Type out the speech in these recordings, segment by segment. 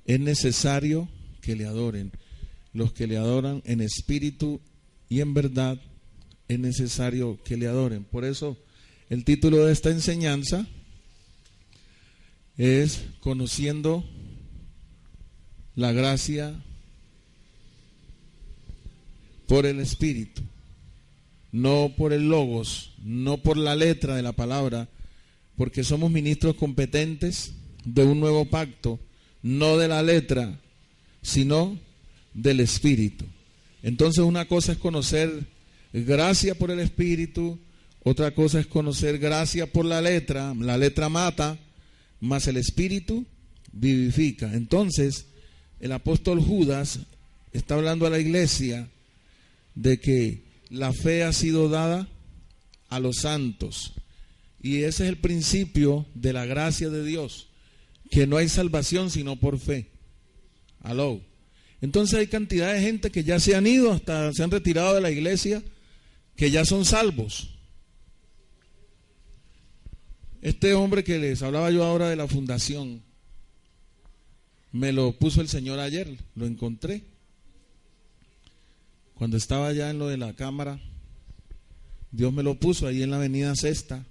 es necesario que le adoren. Los que le adoran en espíritu y en verdad, es necesario que le adoren. Por eso el título de esta enseñanza es Conociendo la gracia por el Espíritu, no por el logos, no por la letra de la palabra, porque somos ministros competentes de un nuevo pacto, no de la letra, sino del Espíritu. Entonces una cosa es conocer gracia por el Espíritu, otra cosa es conocer gracia por la letra mata, mas el Espíritu vivifica. Entonces el apóstol Judas está hablando a la iglesia de que la fe ha sido dada a los santos, y ese es el principio de la gracia de Dios, que no hay salvación sino por fe. Aló. Entonces hay cantidad de gente que ya se han ido, hasta se han retirado de la iglesia, que ya son salvos. Este hombre que les hablaba yo ahora de la fundación, me lo puso el Señor ayer, lo encontré. Cuando estaba allá en lo de la cámara, Dios me lo puso ahí en la avenida Sexta.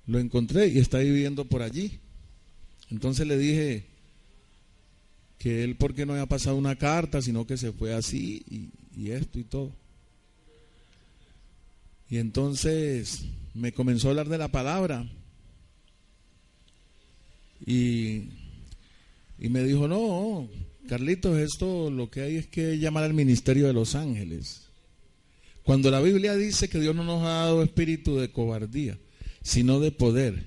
Lo encontré y está viviendo por allí. Entonces le dije que él, porque no había pasado una carta, sino que se fue así y esto y todo. Y entonces me comenzó a hablar de la palabra y me dijo, no, Carlitos, esto lo que hay es que llamar al ministerio de los ángeles. Cuando la Biblia dice que Dios no nos ha dado espíritu de cobardía, sino de poder,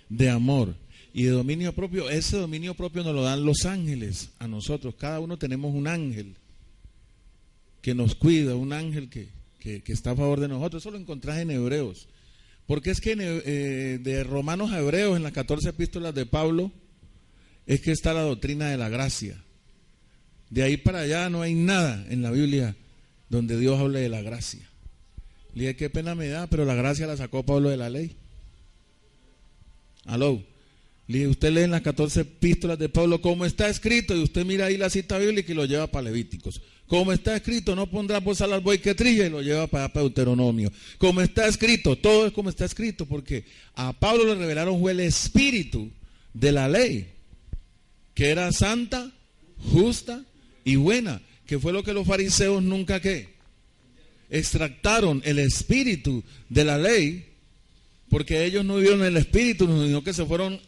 de amor y de dominio propio, ese dominio propio nos lo dan los ángeles a nosotros. Cada uno tenemos un ángel que nos cuida, un ángel que está a favor de nosotros. Eso lo encontrás en Hebreos. Porque es que de Romanos a Hebreos, en las 14 epístolas de Pablo, es que está la doctrina de la gracia. De ahí para allá no hay nada en la Biblia donde Dios hable de la gracia. Le dije, qué pena me da, pero la gracia la sacó Pablo de la ley. Aló. Le dije, usted lee en las 14 epístolas de Pablo como está escrito, y usted mira ahí la cita bíblica y lo lleva para Levíticos. Como está escrito, no pondrás bozal al buey que trilla, y lo lleva para Deuteronomio. Como está escrito, todo es como está escrito, porque a Pablo le revelaron fue el espíritu de la ley, que era santa, justa y buena, que fue lo que los fariseos nunca extractaron el espíritu de la ley, porque ellos no vieron el espíritu, sino que se fueron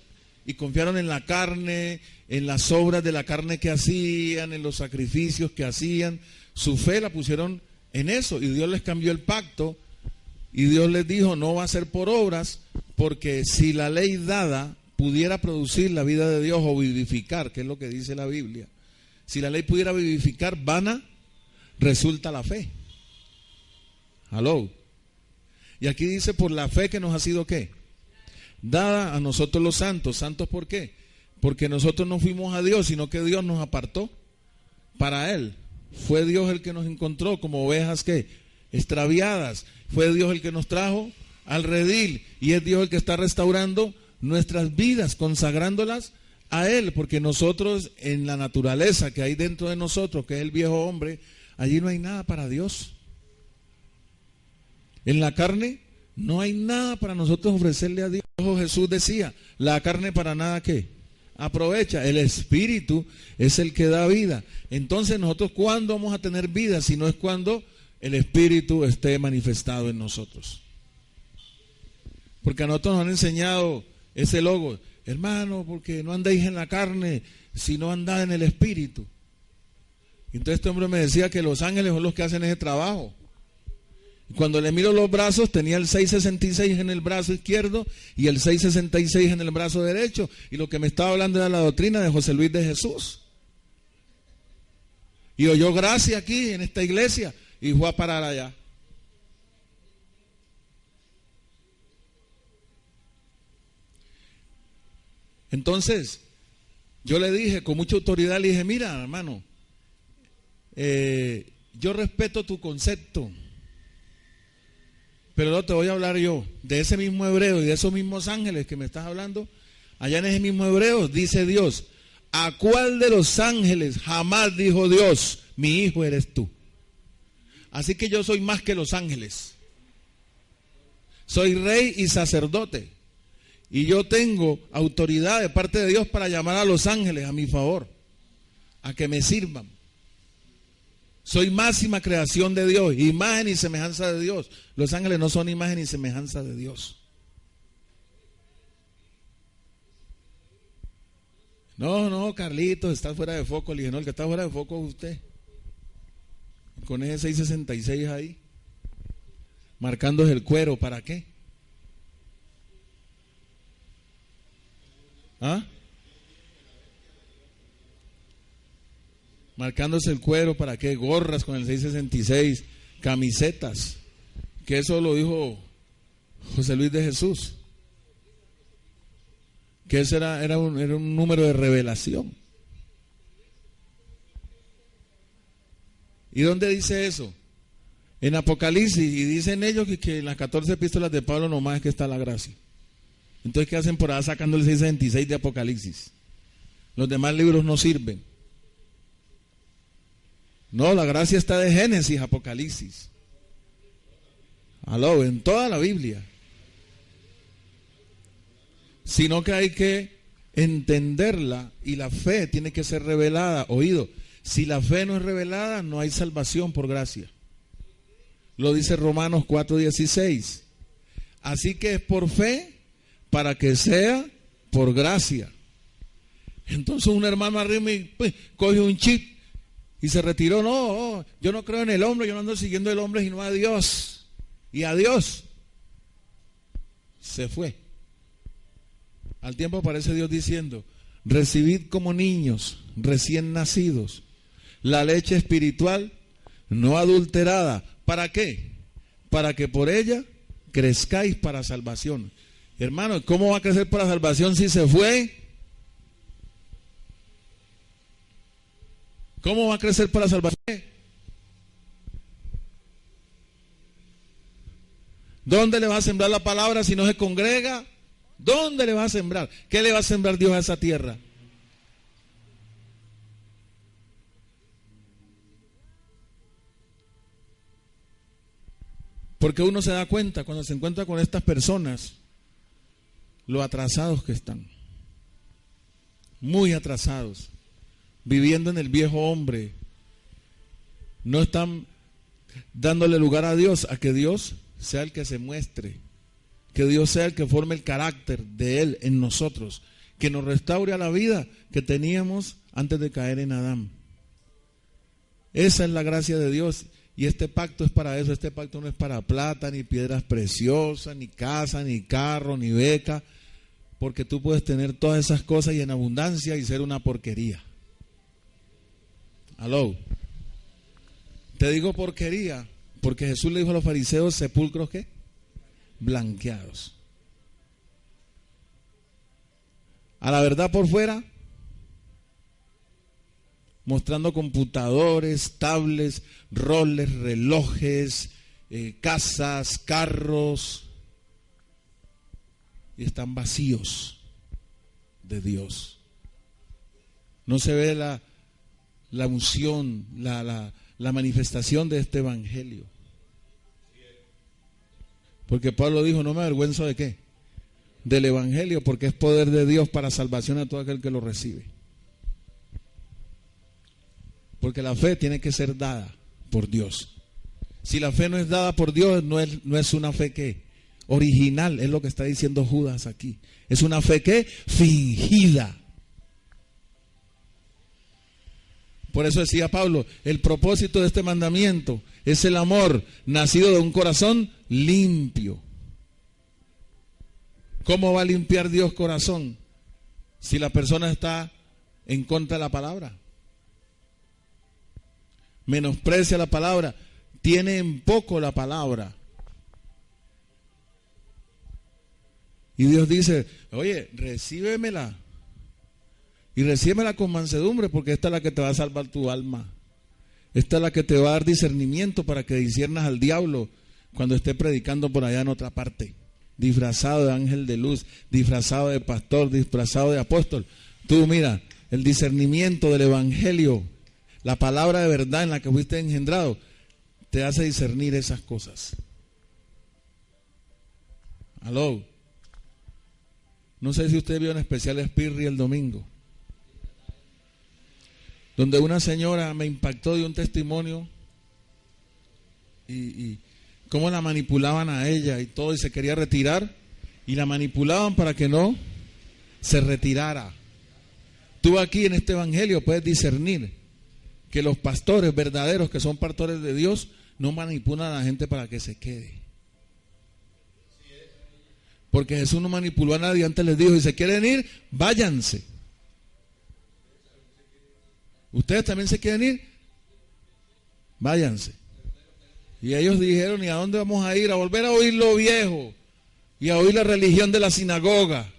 y confiaron en la carne, en las obras de la carne que hacían, en los sacrificios que hacían. Su fe la pusieron en eso, y Dios les cambió el pacto, y Dios les dijo, no va a ser por obras, porque si la ley dada pudiera producir la vida de Dios o vivificar, que es lo que dice la Biblia, si la ley pudiera vivificar, vana resulta la fe. Aló. Y aquí dice, por la fe que nos ha sido ¿qué? Dada a nosotros los santos. ¿Santos por qué? Porque nosotros no fuimos a Dios, sino que Dios nos apartó para Él. Fue Dios el que nos encontró como ovejas ¿qué? Extraviadas. Fue Dios el que nos trajo al redil, y es Dios el que está restaurando nuestras vidas, consagrándolas a Él, porque nosotros en la naturaleza que hay dentro de nosotros, que es el viejo hombre, allí no hay nada para Dios. En la carne no hay nada para nosotros ofrecerle a Dios. Jesús decía, la carne para nada ¿qué? Aprovecha. El espíritu es el que da vida. Entonces nosotros, ¿cuándo vamos a tener vida? Si no es cuando el espíritu esté manifestado en nosotros. Porque a nosotros nos han enseñado ese logo, hermano, porque no andéis en la carne, sino andad en el espíritu. Entonces este hombre me decía que los ángeles son los que hacen ese trabajo. Y cuando le miro los brazos, tenía el 666 en el brazo izquierdo y el 666 en el brazo derecho, y lo que me estaba hablando era la doctrina de José Luis de Jesús. Y oyó gracia aquí en esta iglesia y fue a parar allá. Entonces, yo le dije con mucha autoridad, le dije, mira, hermano, yo respeto tu concepto, pero no te voy a hablar yo de ese mismo hebreo y de esos mismos ángeles que me estás hablando. Allá en ese mismo hebreo dice Dios, ¿A cuál de los ángeles jamás dijo Dios, mi hijo eres tú? Así que yo soy más que los ángeles. Soy rey y sacerdote. Y yo tengo autoridad de parte de Dios para llamar a los ángeles a mi favor, a que me sirvan. Soy máxima creación de Dios, imagen y semejanza de Dios. Los ángeles no son imagen y semejanza de Dios. No, Carlitos, estás fuera de foco. Le dije, no, el que está fuera de foco es usted. Con ese 666 ahí, marcándose el cuero, ¿para qué? ¿Ah? Marcándose el cuero, ¿para qué? Gorras con el 666, camisetas, que eso lo dijo José Luis de Jesús, que ese era un número de revelación. ¿Y dónde dice eso? En Apocalipsis, y dicen ellos que en las 14 epístolas de Pablo nomás es que está la gracia. Entonces, ¿qué hacen por ahí sacando el 666 de Apocalipsis? Los demás libros no sirven. No, la gracia está de Génesis, Apocalipsis. Aló, en toda la Biblia. Sino que hay que entenderla y la fe tiene que ser revelada. Oído, si la fe no es revelada, no hay salvación por gracia. Lo dice Romanos 4:16. Así que es por fe para que sea por gracia. Entonces un hermano arriba pues, coge un chip y se retiró. No, yo no creo en el hombre, yo no ando siguiendo el hombre sino a Dios. Y a Dios se fue. Al tiempo aparece Dios diciendo, recibid como niños recién nacidos la leche espiritual no adulterada. ¿Para qué? Para que por ella crezcáis para salvación. Hermano, ¿cómo va a crecer para salvación si se fue? ¿Cómo va a crecer para salvación? ¿Dónde le va a sembrar la palabra si no se congrega? ¿Dónde le va a sembrar? ¿Qué le va a sembrar Dios a esa tierra? Porque uno se da cuenta cuando se encuentra con estas personas, lo atrasados que están. Muy atrasados. Viviendo en el viejo hombre. No están dándole lugar a Dios, a que Dios sea el que se muestre. Que Dios sea el que forme el carácter de Él en nosotros. Que nos restaure a la vida que teníamos antes de caer en Adán. Esa es la gracia de Dios. Y este pacto es para eso. Este pacto no es para plata, ni piedras preciosas, ni casa, ni carro, ni beca. Porque tú puedes tener todas esas cosas y en abundancia y ser una porquería. Aló. Te digo porquería porque Jesús le dijo a los fariseos, sepulcros ¿qué? Blanqueados. A la verdad por fuera, mostrando computadores, tablets, roles, relojes, casas, carros, y están vacíos de Dios. No se ve la unción, la manifestación de este evangelio. Porque Pablo dijo, no me avergüenzo de qué, del evangelio, porque es poder de Dios para salvación a todo aquel que lo recibe. Porque la fe tiene que ser dada por Dios. Si la fe no es dada por Dios, no es una fe que original, es lo que está diciendo Judas aquí. Es una fe que fingida. Por eso decía Pablo, el propósito de este mandamiento es el amor nacido de un corazón limpio. ¿Cómo va a limpiar Dios corazón si la persona está en contra de la palabra? Menosprecia la palabra, tiene en poco la palabra. Y Dios dice, oye, recíbemela. Y recíbemela con mansedumbre, porque esta es la que te va a salvar tu alma. Esta es la que te va a dar discernimiento para que disciernas al diablo cuando esté predicando por allá en otra parte. Disfrazado de ángel de luz, disfrazado de pastor, disfrazado de apóstol. Tú mira, el discernimiento del evangelio, la palabra de verdad en la que fuiste engendrado, te hace discernir esas cosas. Aló. No sé si usted vio en especial Spirri el domingo, donde una señora me impactó de un testimonio y cómo la manipulaban a ella y todo, y se quería retirar y la manipulaban para que no se retirara. Tú aquí en este evangelio puedes discernir que los pastores verdaderos, que son pastores de Dios, no manipulan a la gente para que se quede. Porque Jesús no manipuló a nadie, antes les dijo, si se quieren ir, váyanse. Ustedes también se quieren ir, váyanse. Y ellos dijeron, ¿y a dónde vamos a ir? A volver a oír lo viejo y a oír la religión de la sinagoga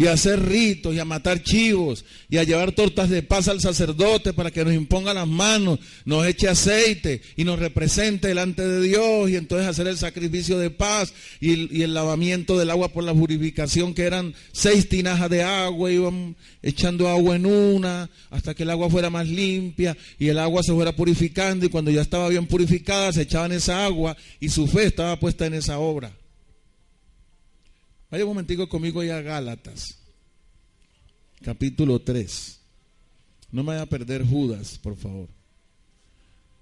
y a hacer ritos y a matar chivos y a llevar tortas de paz al sacerdote para que nos imponga las manos, nos eche aceite y nos represente delante de Dios, y entonces hacer el sacrificio de paz y el lavamiento del agua por la purificación, que eran 6 tinajas de agua, iban echando agua en una hasta que el agua fuera más limpia y el agua se fuera purificando, y cuando ya estaba bien purificada se echaban esa agua y su fe estaba puesta en esa obra. Vaya un momentico conmigo ya a Gálatas, capítulo 3. No me vaya a perder Judas, por favor.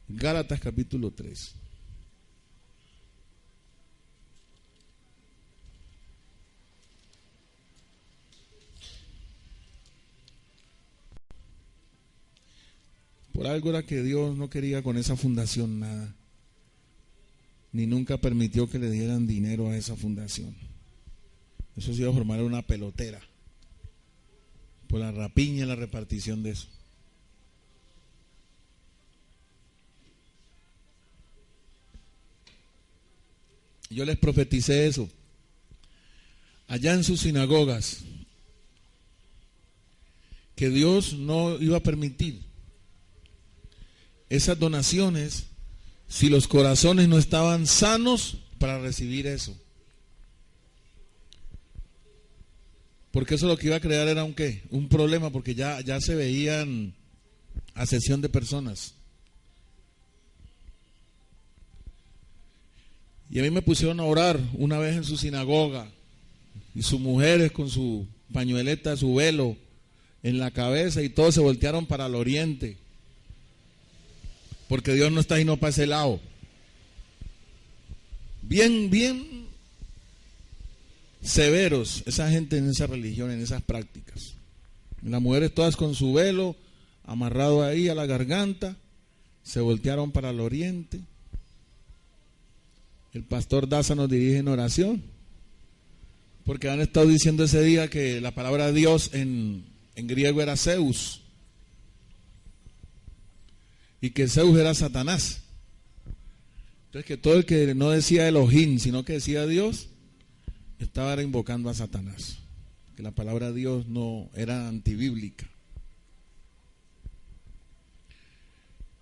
Gálatas, capítulo 3. Por algo era que Dios no quería con esa fundación nada, ni nunca permitió que le dieran dinero a esa fundación. Eso se iba a formar una pelotera por la rapiña y la repartición de eso. Yo les profeticé eso allá en sus sinagogas, que Dios no iba a permitir esas donaciones si los corazones no estaban sanos para recibir eso. Porque eso lo que iba a crear era un problema, porque ya se veían asesión de personas. Y a mí me pusieron a orar una vez en su sinagoga, y sus mujeres con su pañueleta, su velo en la cabeza, y todos se voltearon para el oriente, porque Dios no está sino para ese lado. Bien severos esa gente en esa religión, en esas prácticas. Las mujeres todas con su velo amarrado ahí a la garganta, se voltearon para el oriente. El pastor Daza nos dirige en oración, porque han estado diciendo ese día que la palabra Dios en griego era Zeus, y que Zeus era Satanás. Entonces que todo el que no decía Elohim, sino que decía Dios, estaba invocando a Satanás, que la palabra Dios no era antibíblica.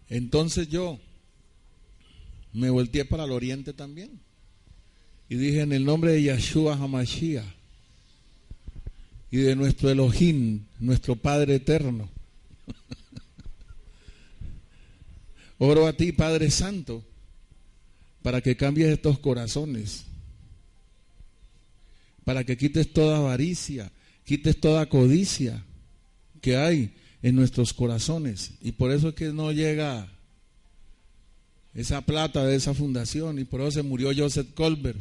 Entonces yo me volteé para el oriente también y dije, en el nombre de Yahshua HaMashiach y de nuestro Elohim, nuestro Padre eterno, oro a ti, Padre Santo, para que cambies estos corazones, para que quites toda avaricia, quites toda codicia que hay en nuestros corazones. Y por eso es que no llega esa plata de esa fundación, y por eso se murió Joseph Colbert,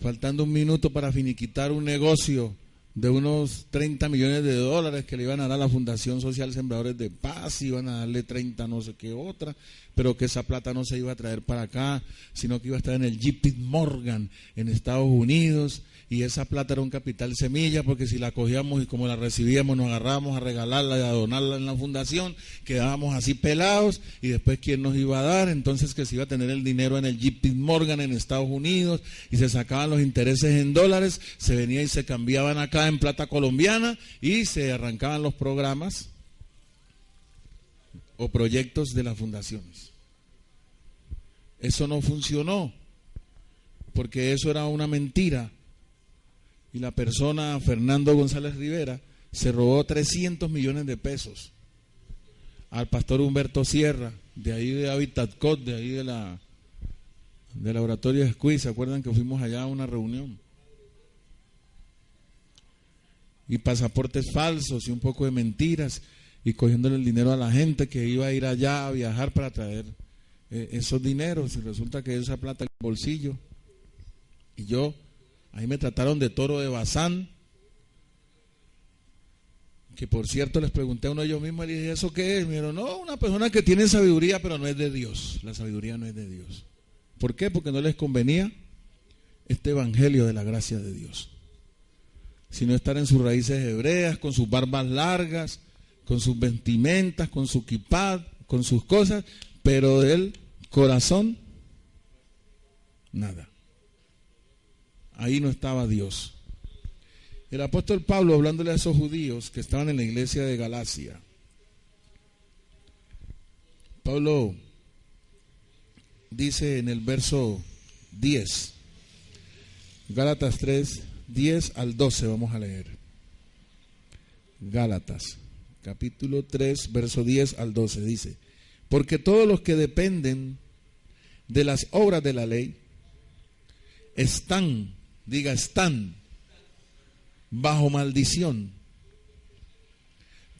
faltando un minuto para finiquitar un negocio de unos 30 millones de dólares que le iban a dar a la Fundación Social Sembradores de Paz, iban a darle 30 no sé qué otra, pero que esa plata no se iba a traer para acá, sino que iba a estar en el JP Morgan en Estados Unidos, y esa plata era un capital semilla, porque si la cogíamos y como la recibíamos nos agarrábamos a regalarla y a donarla en la fundación, quedábamos así pelados, y después ¿quién nos iba a dar? Entonces que se iba a tener el dinero en el JP Morgan en Estados Unidos, y se sacaban los intereses en dólares, se venía y se cambiaban acá en plata colombiana, y se arrancaban los programas o proyectos de las fundaciones. Eso no funcionó, porque eso era una mentira, y la persona, Fernando González Rivera, se robó 300 millones de pesos al pastor Humberto Sierra, de ahí de Habitat Code, de ahí del laboratorio de Squeeze. ¿Se acuerdan que fuimos allá a una reunión? Y pasaportes falsos y un poco de mentiras, y cogiéndole el dinero a la gente que iba a ir allá a viajar para traer esos dineros, y resulta que esa plata en el bolsillo. Y ahí me trataron de toro de Bazán, que por cierto les pregunté a uno de ellos mismos, y le dije, ¿eso qué es? Me dijeron, no, una persona que tiene sabiduría, pero no es de Dios. La sabiduría no es de Dios. ¿Por qué? Porque no les convenía este evangelio de la gracia de Dios, sino estar en sus raíces hebreas, con sus barbas largas, con sus vestimentas, con su kipad, con sus cosas, pero del corazón, nada. Ahí no estaba Dios. El apóstol Pablo, hablándole a esos judíos que estaban en la iglesia de Galacia, Pablo dice en el verso 10, Gálatas 3, 10 al 12, vamos a leer. Gálatas, capítulo 3, verso 10 al 12, dice: porque todos los que dependen de las obras de la ley están bajo maldición.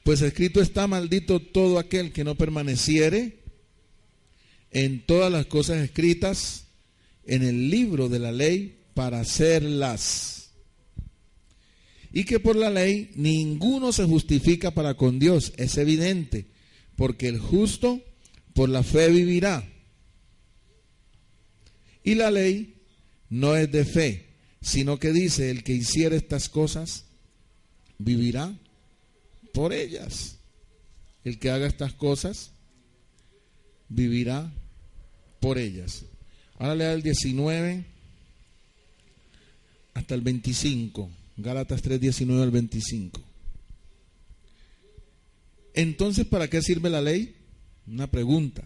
Pues escrito está: maldito todo aquel que no permaneciere en todas las cosas escritas en el libro de la ley para hacerlas. Y que por la ley ninguno se justifica para con Dios, es evidente, porque el justo por la fe vivirá. Y la ley no es de fe, sino que dice: el que hiciere estas cosas vivirá por ellas. El que haga estas cosas vivirá por ellas. Ahora lea el 19 hasta el 25. Gálatas 3, 19 al 25. Entonces, ¿para qué sirve la ley? Una pregunta.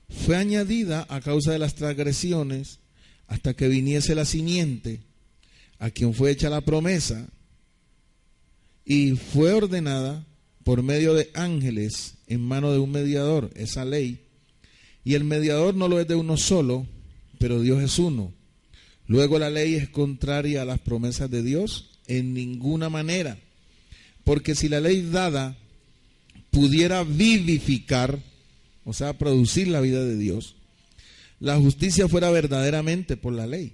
Fue añadida a causa de las transgresiones, hasta que viniese la simiente, a quien fue hecha la promesa, y fue ordenada por medio de ángeles en mano de un mediador, esa ley. Y el mediador no lo es de uno solo, pero Dios es uno. Luego la ley es contraria a las promesas de Dios en ninguna manera, porque si la ley dada pudiera vivificar, o sea, producir la vida de Dios, la justicia fuera verdaderamente por la ley.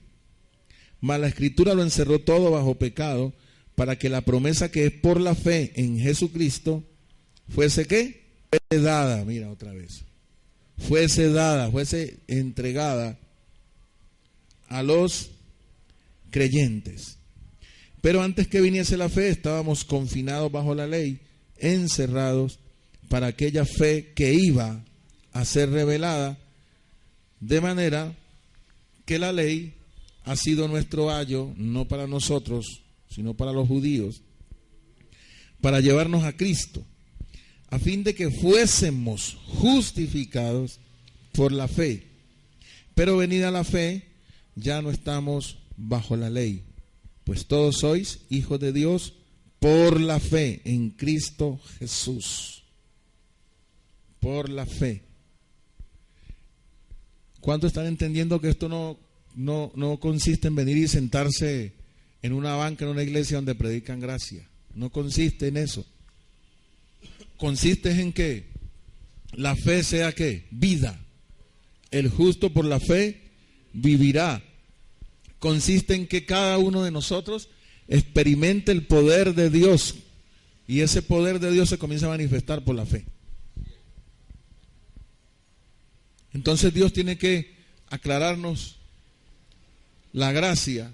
Mas la Escritura lo encerró todo bajo pecado, para que la promesa que es por la fe en Jesucristo fuese ¿qué? Fuese dada, mira otra vez, fuese entregada a los creyentes. Pero antes que viniese la fe, estábamos confinados bajo la ley, encerrados para aquella fe que iba a ser revelada, de manera que la ley ha sido nuestro ayo, no para nosotros, sino para los judíos, para llevarnos a Cristo, a fin de que fuésemos justificados por la fe. Pero venida la fe, ya no estamos bajo la ley, pues todos sois hijos de Dios por la fe en Cristo Jesús. Por la fe. ¿Cuántos están entendiendo que esto no consiste en venir y sentarse en una banca en una iglesia donde predican gracia? No consiste en eso. Consiste en que la fe sea ¿qué? Vida. El justo por la fe vivirá. Consiste en que cada uno de nosotros experimente el poder de Dios, y ese poder de Dios se comienza a manifestar por la fe. Entonces Dios tiene que aclararnos la gracia,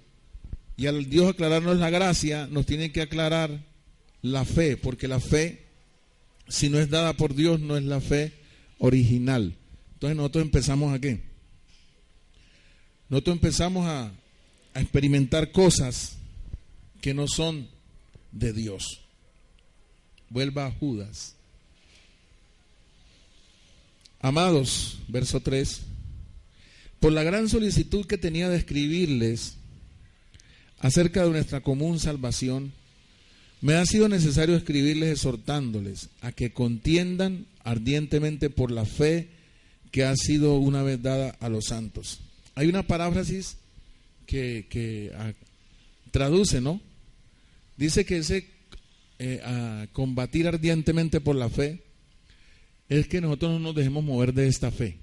y al Dios aclararnos la gracia nos tiene que aclarar la fe, porque la fe, si no es dada por Dios, no es la fe original. Entonces nosotros empezamos ¿a qué? Nosotros empezamos a experimentar cosas que no son de Dios. Vuelva a Judas. Amados, verso 3, por la gran solicitud que tenía de escribirles, acerca de nuestra común salvación, me ha sido necesario escribirles exhortándoles a que contiendan ardientemente por la fe que ha sido una vez dada a los santos. Hay una paráfrasis que traduce, ¿no? Dice que ese a combatir ardientemente por la fe es que nosotros no nos dejemos mover de esta fe,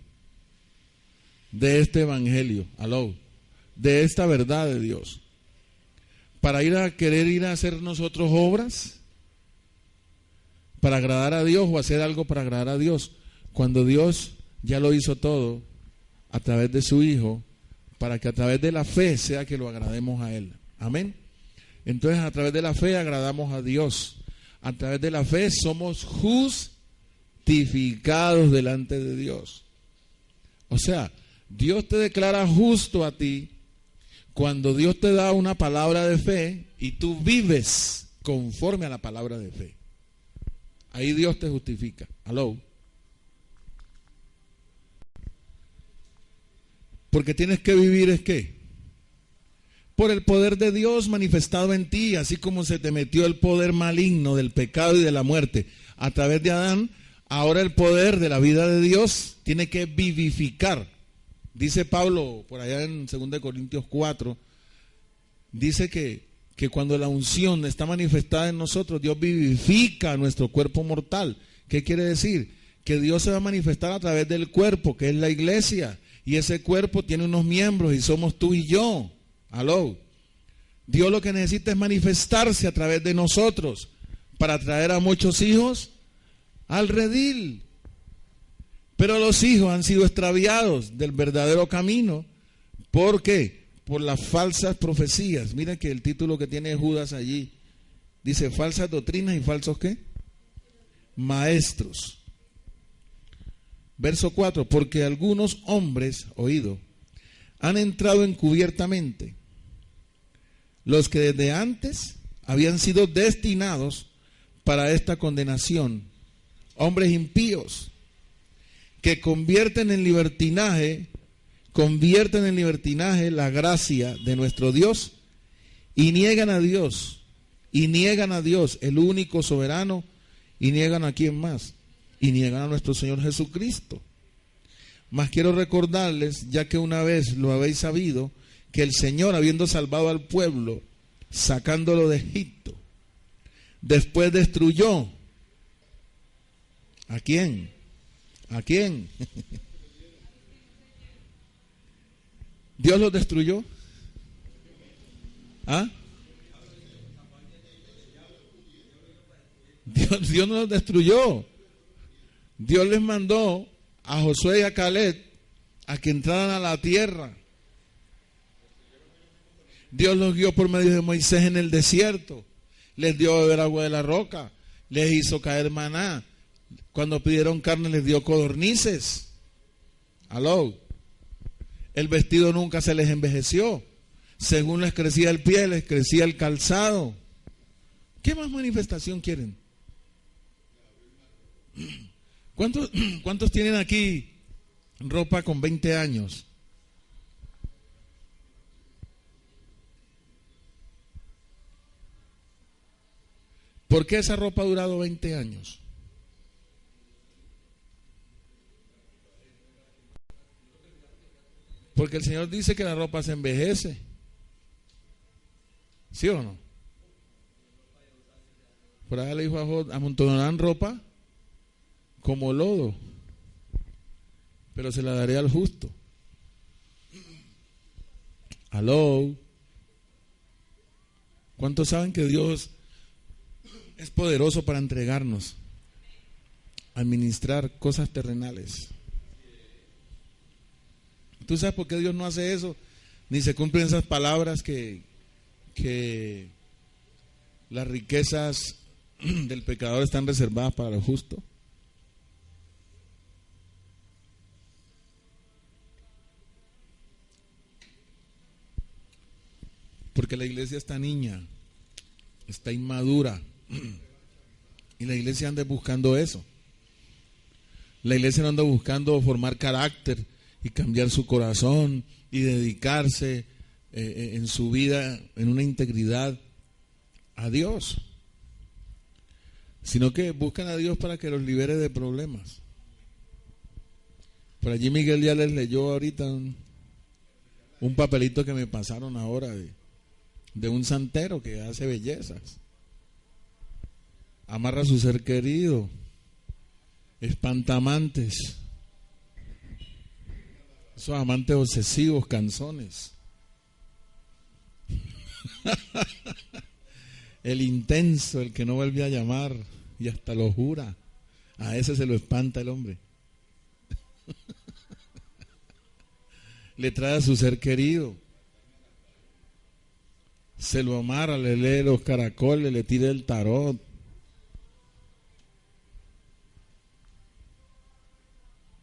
de este evangelio, de esta verdad de Dios, para querer ir a hacer nosotros obras para agradar a Dios o hacer algo para agradar a Dios, cuando Dios ya lo hizo todo a través de su Hijo, para que a través de la fe sea que lo agrademos a Él. Amén. Entonces a través de la fe agradamos a Dios. A través de la fe somos justificados delante de Dios. O sea, Dios te declara justo a ti cuando Dios te da una palabra de fe y tú vives conforme a la palabra de fe. Ahí Dios te justifica. ¿Aló? Porque tienes que vivir es ¿qué? Por el poder de Dios manifestado en ti, así como se te metió el poder maligno del pecado y de la muerte a través de Adán, ahora el poder de la vida de Dios tiene que vivificar. Dice Pablo por allá en 2 Corintios 4, dice que cuando la unción está manifestada en nosotros, Dios vivifica nuestro cuerpo mortal. ¿Qué quiere decir? Que Dios se va a manifestar a través del cuerpo, que es la iglesia, y ese cuerpo tiene unos miembros y somos tú y yo. ¿Aló? Dios lo que necesita es manifestarse a través de nosotros para traer a muchos hijos al redil. Pero los hijos han sido extraviados del verdadero camino. ¿Por qué? Por las falsas profecías. Miren que el título que tiene Judas allí dice falsas doctrinas y falsos ¿qué? Maestros. Verso 4, porque algunos hombres, oído, han entrado encubiertamente, los que desde antes habían sido destinados para esta condenación, hombres impíos, que convierten en libertinaje la gracia de nuestro Dios y niegan a Dios, el único soberano, y niegan a quién más, y niegan a nuestro Señor Jesucristo. Mas quiero recordarles, ya que una vez lo habéis sabido, que el Señor, habiendo salvado al pueblo, sacándolo de Egipto, después destruyó. ¿A quién? ¿A quién? ¿Dios los destruyó? ¿Ah? Dios no los destruyó. Dios les mandó a Josué y a Caleb a que entraran a la tierra. Dios los guió por medio de Moisés en el desierto, les dio a beber agua de la roca, les hizo caer maná. Cuando pidieron carne les dio codornices. ¿Aló? El vestido nunca se les envejeció. Según les crecía el pie, les crecía el calzado. ¿Qué más manifestación quieren? ¿Cuántos tienen aquí ropa con 20 años? ¿Por qué esa ropa ha durado 20 años? Porque el Señor dice que la ropa se envejece. ¿Sí o no? Por ahí le dijo a Job, amontonarán ropa como lodo, pero se la daré al justo. ¿Aló? ¿Cuántos saben que Dios es poderoso para entregarnos, administrar cosas terrenales? ¿Tú sabes por qué Dios no hace eso? Ni se cumplen esas palabras que las riquezas del pecador están reservadas para lo justo. Porque la iglesia está niña, está inmadura, y la iglesia anda buscando eso. La iglesia no anda buscando formar carácter y cambiar su corazón y dedicarse en su vida, en una integridad a Dios, sino que buscan a Dios para que los libere de problemas. Por allí Miguel ya les leyó ahorita un papelito que me pasaron ahora de un santero que hace bellezas. Amarra a su ser querido, espanta amantes, esos amantes obsesivos, canzones. El intenso, el que no vuelve a llamar y hasta lo jura, a ese se lo espanta el hombre. Le trae a su ser querido, se lo amarra, le lee los caracoles, le tira el tarot.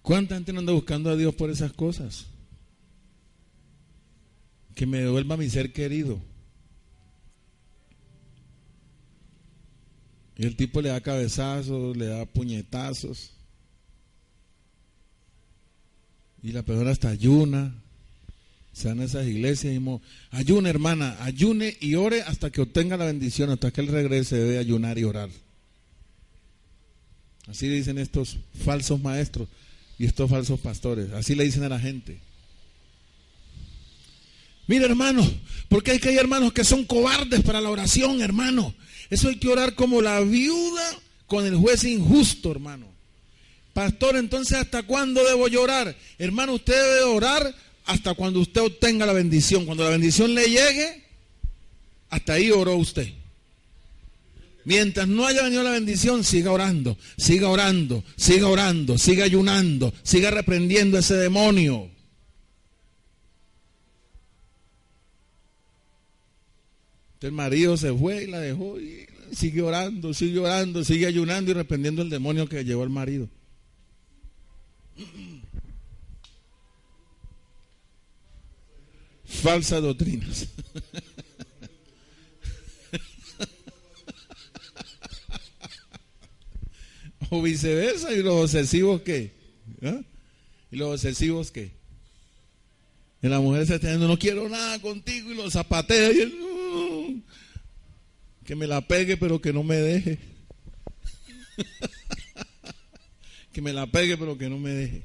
¿Cuánta gente no anda buscando a Dios por esas cosas? Que me devuelva mi ser querido. Y el tipo le da cabezazos, le da puñetazos. Y la persona hasta ayuna. Se van a esas iglesias y decimos, ayune hermana, ayune y ore hasta que obtenga la bendición, hasta que él regrese debe ayunar y orar. Así dicen estos falsos maestros y estos falsos pastores, así le dicen a la gente. Mira hermano, porque hay hermanos que son cobardes para la oración, hermano. Eso hay que orar como la viuda con el juez injusto, hermano. Pastor, entonces ¿hasta cuándo debo llorar? Hermano, usted debe orar hasta cuando usted obtenga la bendición. Cuando la bendición le llegue, hasta ahí oró usted. Mientras no haya venido la bendición, siga orando, siga orando, siga orando, siga ayunando, siga reprendiendo a ese demonio. El marido se fue y la dejó y sigue orando, sigue ayunando y reprendiendo el demonio que llevó al marido. Falsas doctrinas. O viceversa. ¿Y los obsesivos qué? ¿Ah? ¿Y los obsesivos qué? Y la mujer se está diciendo, no quiero nada contigo, y lo zapatea y él, que me la pegue pero que no me deje. Que me la pegue pero que no me deje.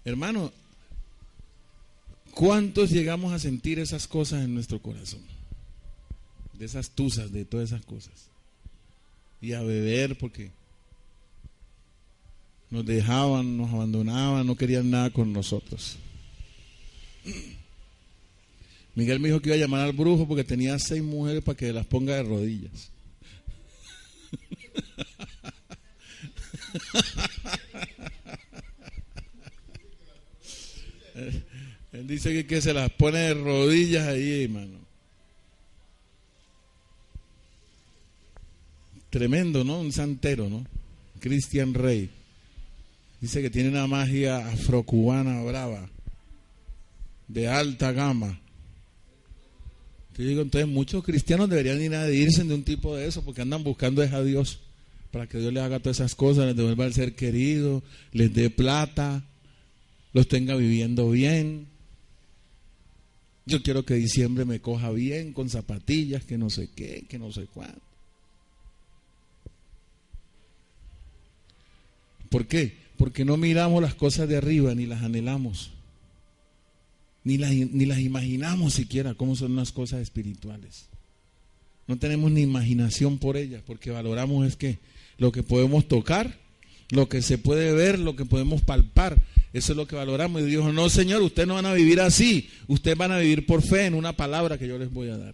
Hermano, ¿cuántos llegamos a sentir esas cosas en nuestro corazón? De esas tusas, de todas esas cosas. Y a beber porque nos dejaban, nos abandonaban, no querían nada con nosotros. Miguel me dijo que iba a llamar al brujo porque tenía 6 mujeres para que las ponga de rodillas. Él dice que se las pone de rodillas ahí, hermano. Tremendo, ¿no? Un santero, ¿no? Cristian Rey. Dice que tiene una magia afrocubana brava, de alta gama. Te digo, entonces muchos cristianos deberían ir a irse de un tipo de eso, porque andan buscando a Dios, para que Dios les haga todas esas cosas, les devuelva el ser querido, les dé plata, los tenga viviendo bien. Yo quiero que diciembre me coja bien, con zapatillas, que no sé qué, que no sé cuánto. ¿Por qué? Porque no miramos las cosas de arriba, ni las anhelamos, ni las imaginamos siquiera cómo son las cosas espirituales. No tenemos ni imaginación por ellas, porque valoramos es que lo que podemos tocar, lo que se puede ver, lo que podemos palpar, eso es lo que valoramos. Y Dios dijo, no Señor, ustedes no van a vivir así, ustedes van a vivir por fe en una palabra que yo les voy a dar.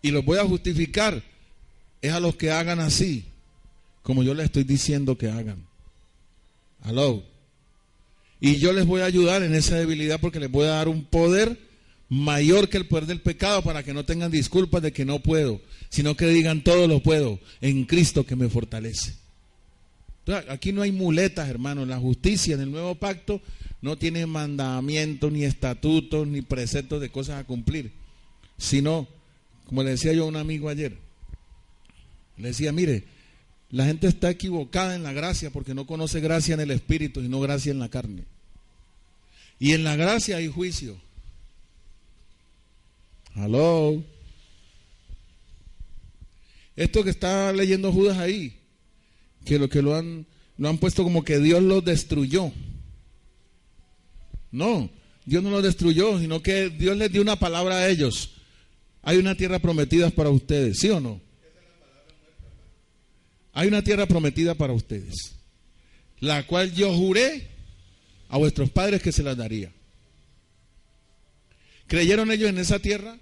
Y los voy a justificar, es a los que hagan así, como yo les estoy diciendo que hagan. Aló. Y yo les voy a ayudar en esa debilidad porque les voy a dar un poder mayor que el poder del pecado para que no tengan disculpas de que no puedo, sino que digan todo lo puedo en Cristo que me fortalece. Entonces, aquí no hay muletas, hermanos. La justicia en el nuevo pacto no tiene mandamientos, ni estatutos, ni preceptos de cosas a cumplir, sino, como le decía yo a un amigo ayer, le decía, mire, La gente está equivocada en la gracia porque no conoce gracia en el Espíritu y no gracia en la carne. Y en la gracia hay juicio. Hello. Esto que está leyendo Judas ahí, que lo han puesto como que Dios los destruyó. No, Dios no los destruyó, sino que Dios les dio una palabra a ellos. Hay una tierra prometida para ustedes, ¿sí o no? Hay una tierra prometida para ustedes, la cual yo juré a vuestros padres que se las daría. ¿Creyeron ellos en esa tierra?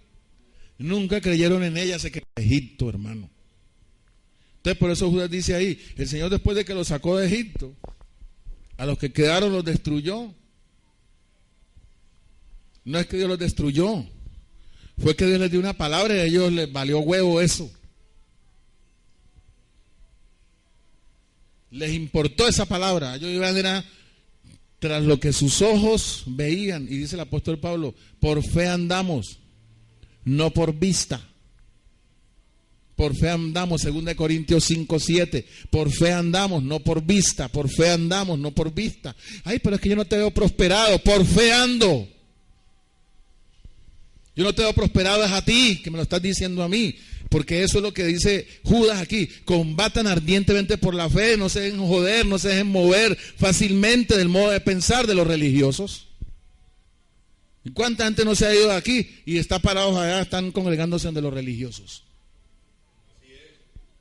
Nunca creyeron en ella, se quedó en Egipto, hermano. Entonces por eso Judas dice ahí, el Señor después de que los sacó de Egipto, a los que quedaron los destruyó. No es que Dios los destruyó, fue que Dios les dio una palabra y a ellos les valió huevo eso. Les importó esa palabra. Ellos iban tras lo que sus ojos veían. Y dice el apóstol Pablo, por fe andamos, no por vista. Por fe andamos, 2 Corintios 5:7. Por fe andamos, no por vista. Por fe andamos, no por vista. Ay, pero es que yo no te veo prosperado. Por fe ando. Yo no te veo prosperado, es a ti, que me lo estás diciendo a mí. Porque eso es lo que dice Judas aquí. Combatan ardientemente por la fe, no se dejen joder, no se dejen mover fácilmente del modo de pensar de los religiosos. ¿Y cuánta gente no se ha ido de aquí y está parados allá, están congregándose de los religiosos?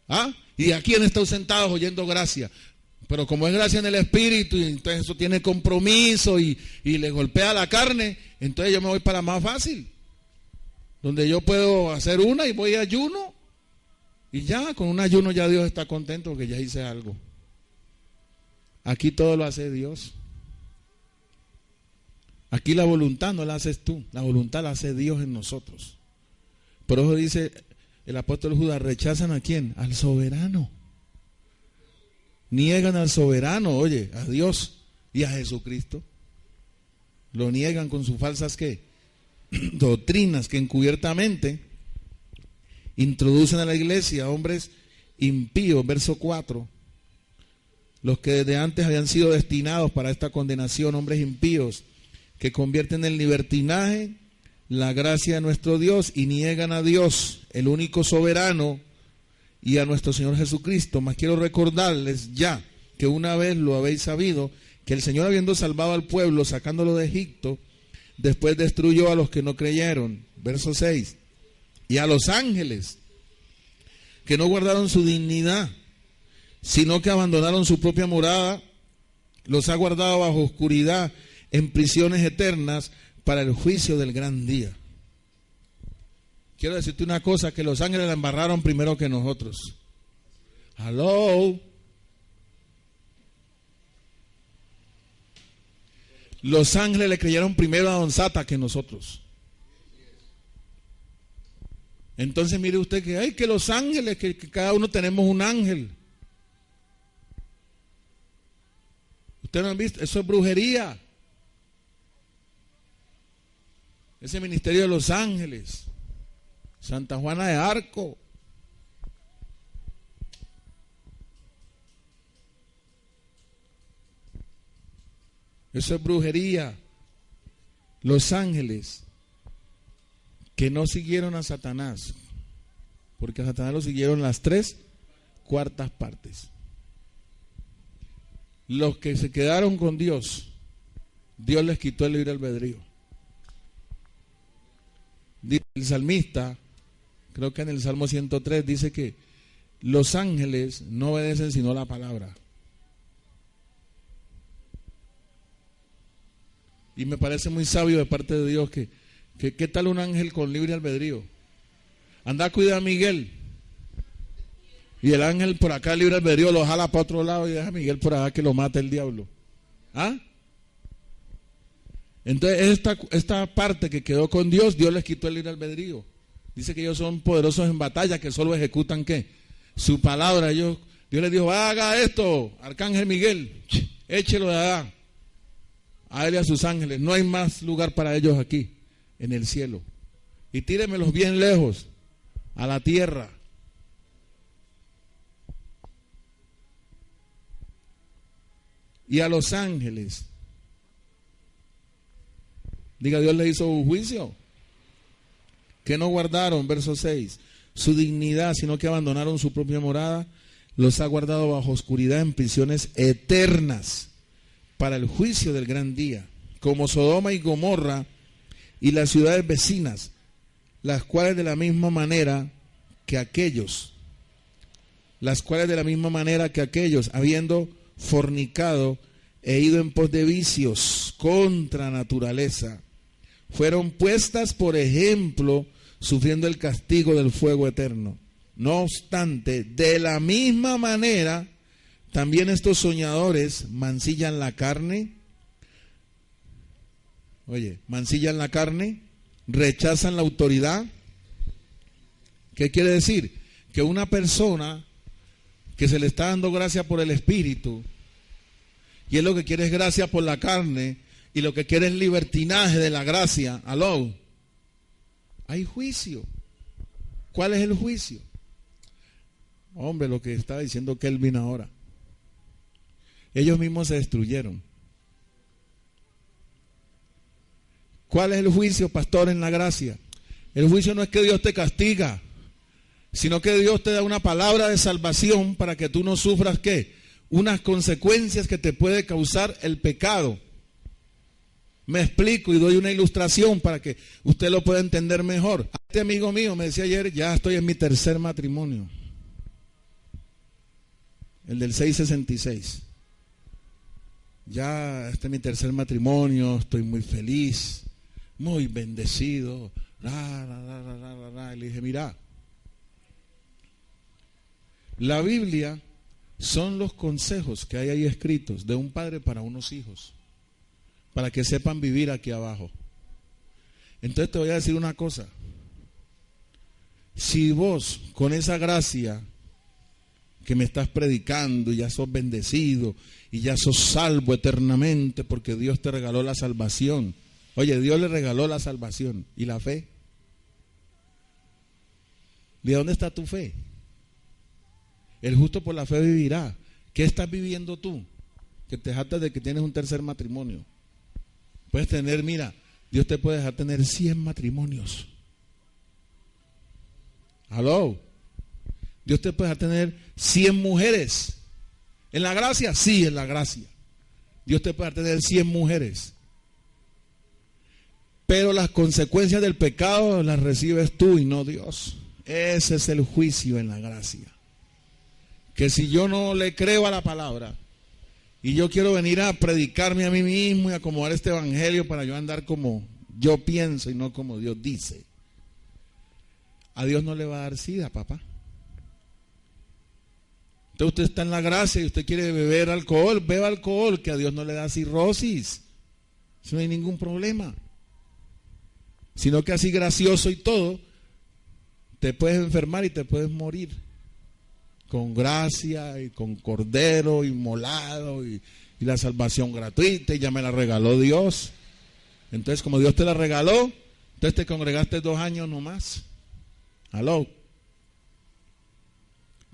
¿Ah? Y aquí han estado sentados oyendo gracia. Pero como es gracia en el Espíritu, y entonces eso tiene compromiso y le golpea la carne, entonces yo me voy para más fácil. Donde yo puedo hacer una y voy a ayuno. Y ya, con un ayuno ya Dios está contento porque ya hice algo. Aquí todo lo hace Dios. Aquí la voluntad no la haces tú, la voluntad la hace Dios en nosotros. Por eso dice el apóstol Judas, ¿rechazan a quién? Al soberano. Niegan al soberano, oye, a Dios y a Jesucristo. Lo niegan con sus falsas, ¿qué? Doctrinas que encubiertamente introducen a la iglesia hombres impíos, verso 4, los que desde antes habían sido destinados para esta condenación, hombres impíos que convierten en libertinaje la gracia de nuestro Dios y niegan a Dios, el único soberano, y a nuestro Señor Jesucristo. Mas quiero recordarles ya que una vez lo habéis sabido, que el Señor, habiendo salvado al pueblo, sacándolo de Egipto, después destruyó a los que no creyeron, verso 6, y a los ángeles que no guardaron su dignidad, sino que abandonaron su propia morada, los ha guardado bajo oscuridad en prisiones eternas para el juicio del gran día. Quiero decirte una cosa, que los ángeles la embarraron primero que nosotros. Hello. Los ángeles le creyeron primero a Don Sata que nosotros. Entonces mire usted que hay que los ángeles, que cada uno tenemos un ángel. Ustedes no han visto, eso es brujería. Ese ministerio de los ángeles, Santa Juana de Arco. Eso es brujería. Los ángeles que no siguieron a Satanás, porque a Satanás lo siguieron las 3/4 partes. Los que se quedaron con Dios, Dios les quitó el libre albedrío. Dice el salmista, creo que en el Salmo 103, dice que los ángeles no obedecen sino la palabra. Y me parece muy sabio de parte de Dios que ¿qué tal un ángel con libre albedrío? Anda a cuidar a Miguel. Y el ángel por acá, libre albedrío, lo jala para otro lado y deja a Miguel por acá que lo mate el diablo. ¿Ah? Entonces esta parte que quedó con Dios, Dios les quitó el libre albedrío. Dice que ellos son poderosos en batalla, que solo ejecutan ¿qué? Su palabra. Dios les dijo, haga esto, Arcángel Miguel, échelo de allá. A él y a sus ángeles, no hay más lugar para ellos aquí, en el cielo. Y tíremelos bien lejos, a la tierra. y a los ángeles. Diga, Dios le hizo un juicio. Que no guardaron, verso 6, su dignidad, sino que abandonaron su propia morada, los ha guardado bajo oscuridad en prisiones eternas para el juicio del gran día, como Sodoma y Gomorra y las ciudades vecinas, las cuales de la misma manera que aquellos, habiendo fornicado e ido en pos de vicios contra naturaleza, fueron puestas por ejemplo, sufriendo el castigo del fuego eterno. No obstante, de la misma manera, también estos soñadores mancillan la carne. Mancillan la carne, rechazan la autoridad. ¿Qué quiere decir? Que una persona que se le está dando gracia por el Espíritu, y él lo que quiere es gracia por la carne, y lo que quiere es libertinaje de la gracia, aló, hay juicio. ¿Cuál es el juicio? Hombre, lo que está diciendo Kelvin ahora. Ellos mismos se destruyeron. ¿Cuál es el juicio, pastor, en la gracia? El juicio no es que Dios te castiga, sino que Dios te da una palabra de salvación para que tú no sufras, ¿qué? Unas consecuencias que te puede causar el pecado. Me explico y doy una ilustración para que usted lo pueda entender mejor. Este amigo mío me decía ayer, ya estoy en mi tercer matrimonio. El del 666. Ya este es mi tercer matrimonio, estoy muy feliz, muy bendecido. Y le dije, mira, la Biblia son los consejos que hay ahí escritos de un padre para unos hijos, para que sepan vivir aquí abajo. Entonces te voy a decir una cosa. Si vos con esa gracia que me estás predicando y ya sos bendecido y ya sos salvo eternamente porque Dios te regaló la salvación. Oye, Dios le regaló la salvación y la fe. ¿De dónde está tu fe? El justo por la fe vivirá. ¿Qué estás viviendo tú? Que te jactas de que tienes un tercer matrimonio. Puedes tener, mira, Dios te puede dejar tener 100 matrimonios. ¿Aló? Dios te puede dejar tener 100 mujeres. ¿En la gracia? Sí, en la gracia. Dios te puede dejar tener 100 mujeres. Pero las consecuencias del pecado las recibes tú y no Dios. Ese es el juicio en la gracia. Que si yo no le creo a la palabra y yo quiero venir a predicarme a mí mismo y acomodar este evangelio para yo andar como yo pienso y no como Dios dice, a Dios no le va a dar sida, papá. Entonces usted está en la gracia y usted quiere beber alcohol, beba alcohol, que a Dios no le da cirrosis. Eso no hay ningún problema. Sino que así gracioso y todo, te puedes enfermar y te puedes morir. Con gracia y con cordero inmolado y la salvación gratuita, y ya me la regaló Dios. Entonces, como Dios te la regaló, entonces te congregaste 2 años nomás. Aló.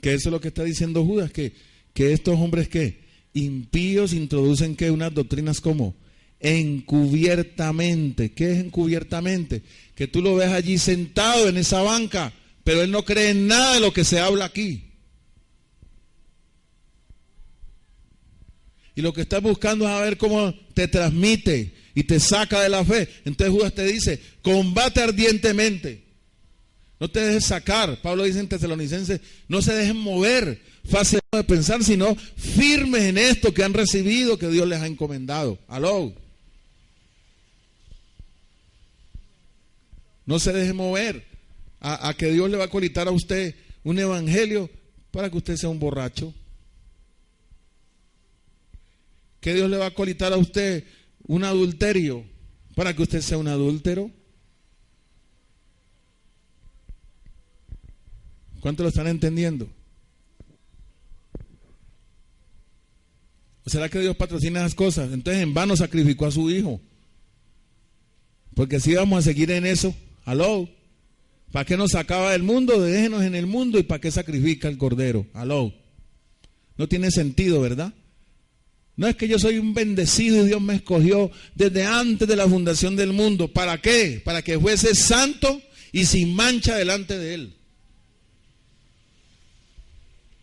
Que eso es lo que está diciendo Judas, que estos hombres que impíos introducen que unas doctrinas como encubiertamente. ¿Qué es encubiertamente? Que tú lo ves allí sentado en esa banca, pero él no cree en nada de lo que se habla aquí. Y lo que estás buscando es a ver cómo te transmite y te saca de la fe. Entonces Judas te dice, combate ardientemente. No te dejes sacar. Pablo dice en Tesalonicenses, no se dejen mover fácil de pensar, sino firmes en esto que han recibido, que Dios les ha encomendado. Aló. No se deje mover a que Dios le va a colitar a usted un evangelio para que usted sea un borracho. Que Dios le va a colitar a usted un adulterio para que usted sea un adúltero. ¿Cuántos lo están entendiendo? ¿O será que Dios patrocina esas cosas? Entonces en vano sacrificó a su hijo. Porque si vamos a seguir en eso, aló, ¿para qué nos sacaba del mundo? Déjenos en el mundo, y ¿para qué sacrifica el cordero? Aló, no tiene sentido, ¿verdad? No es que yo soy un bendecido y Dios me escogió desde antes de la fundación del mundo. ¿Para qué? Para que fuese santo y sin mancha delante de Él.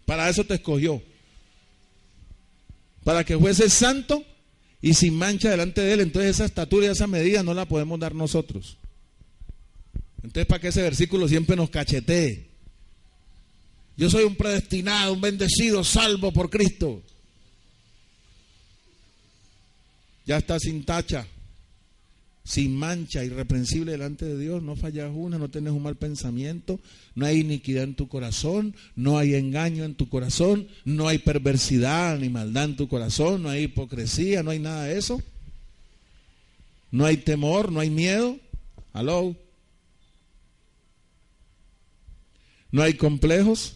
Para eso te escogió. Para que fuese santo y sin mancha delante de Él. Entonces esa estatura y esa medida no la podemos dar nosotros. Entonces, para que ese versículo siempre nos cachetee. Yo soy un predestinado, un bendecido, salvo por Cristo. Ya está sin tacha, sin mancha, irreprensible delante de Dios. No fallas una, no tienes un mal pensamiento, no hay iniquidad en tu corazón, no hay engaño en tu corazón, no hay perversidad ni maldad en tu corazón, no hay hipocresía, no hay nada de eso. No hay temor, no hay miedo. ¿Aló? No hay complejos.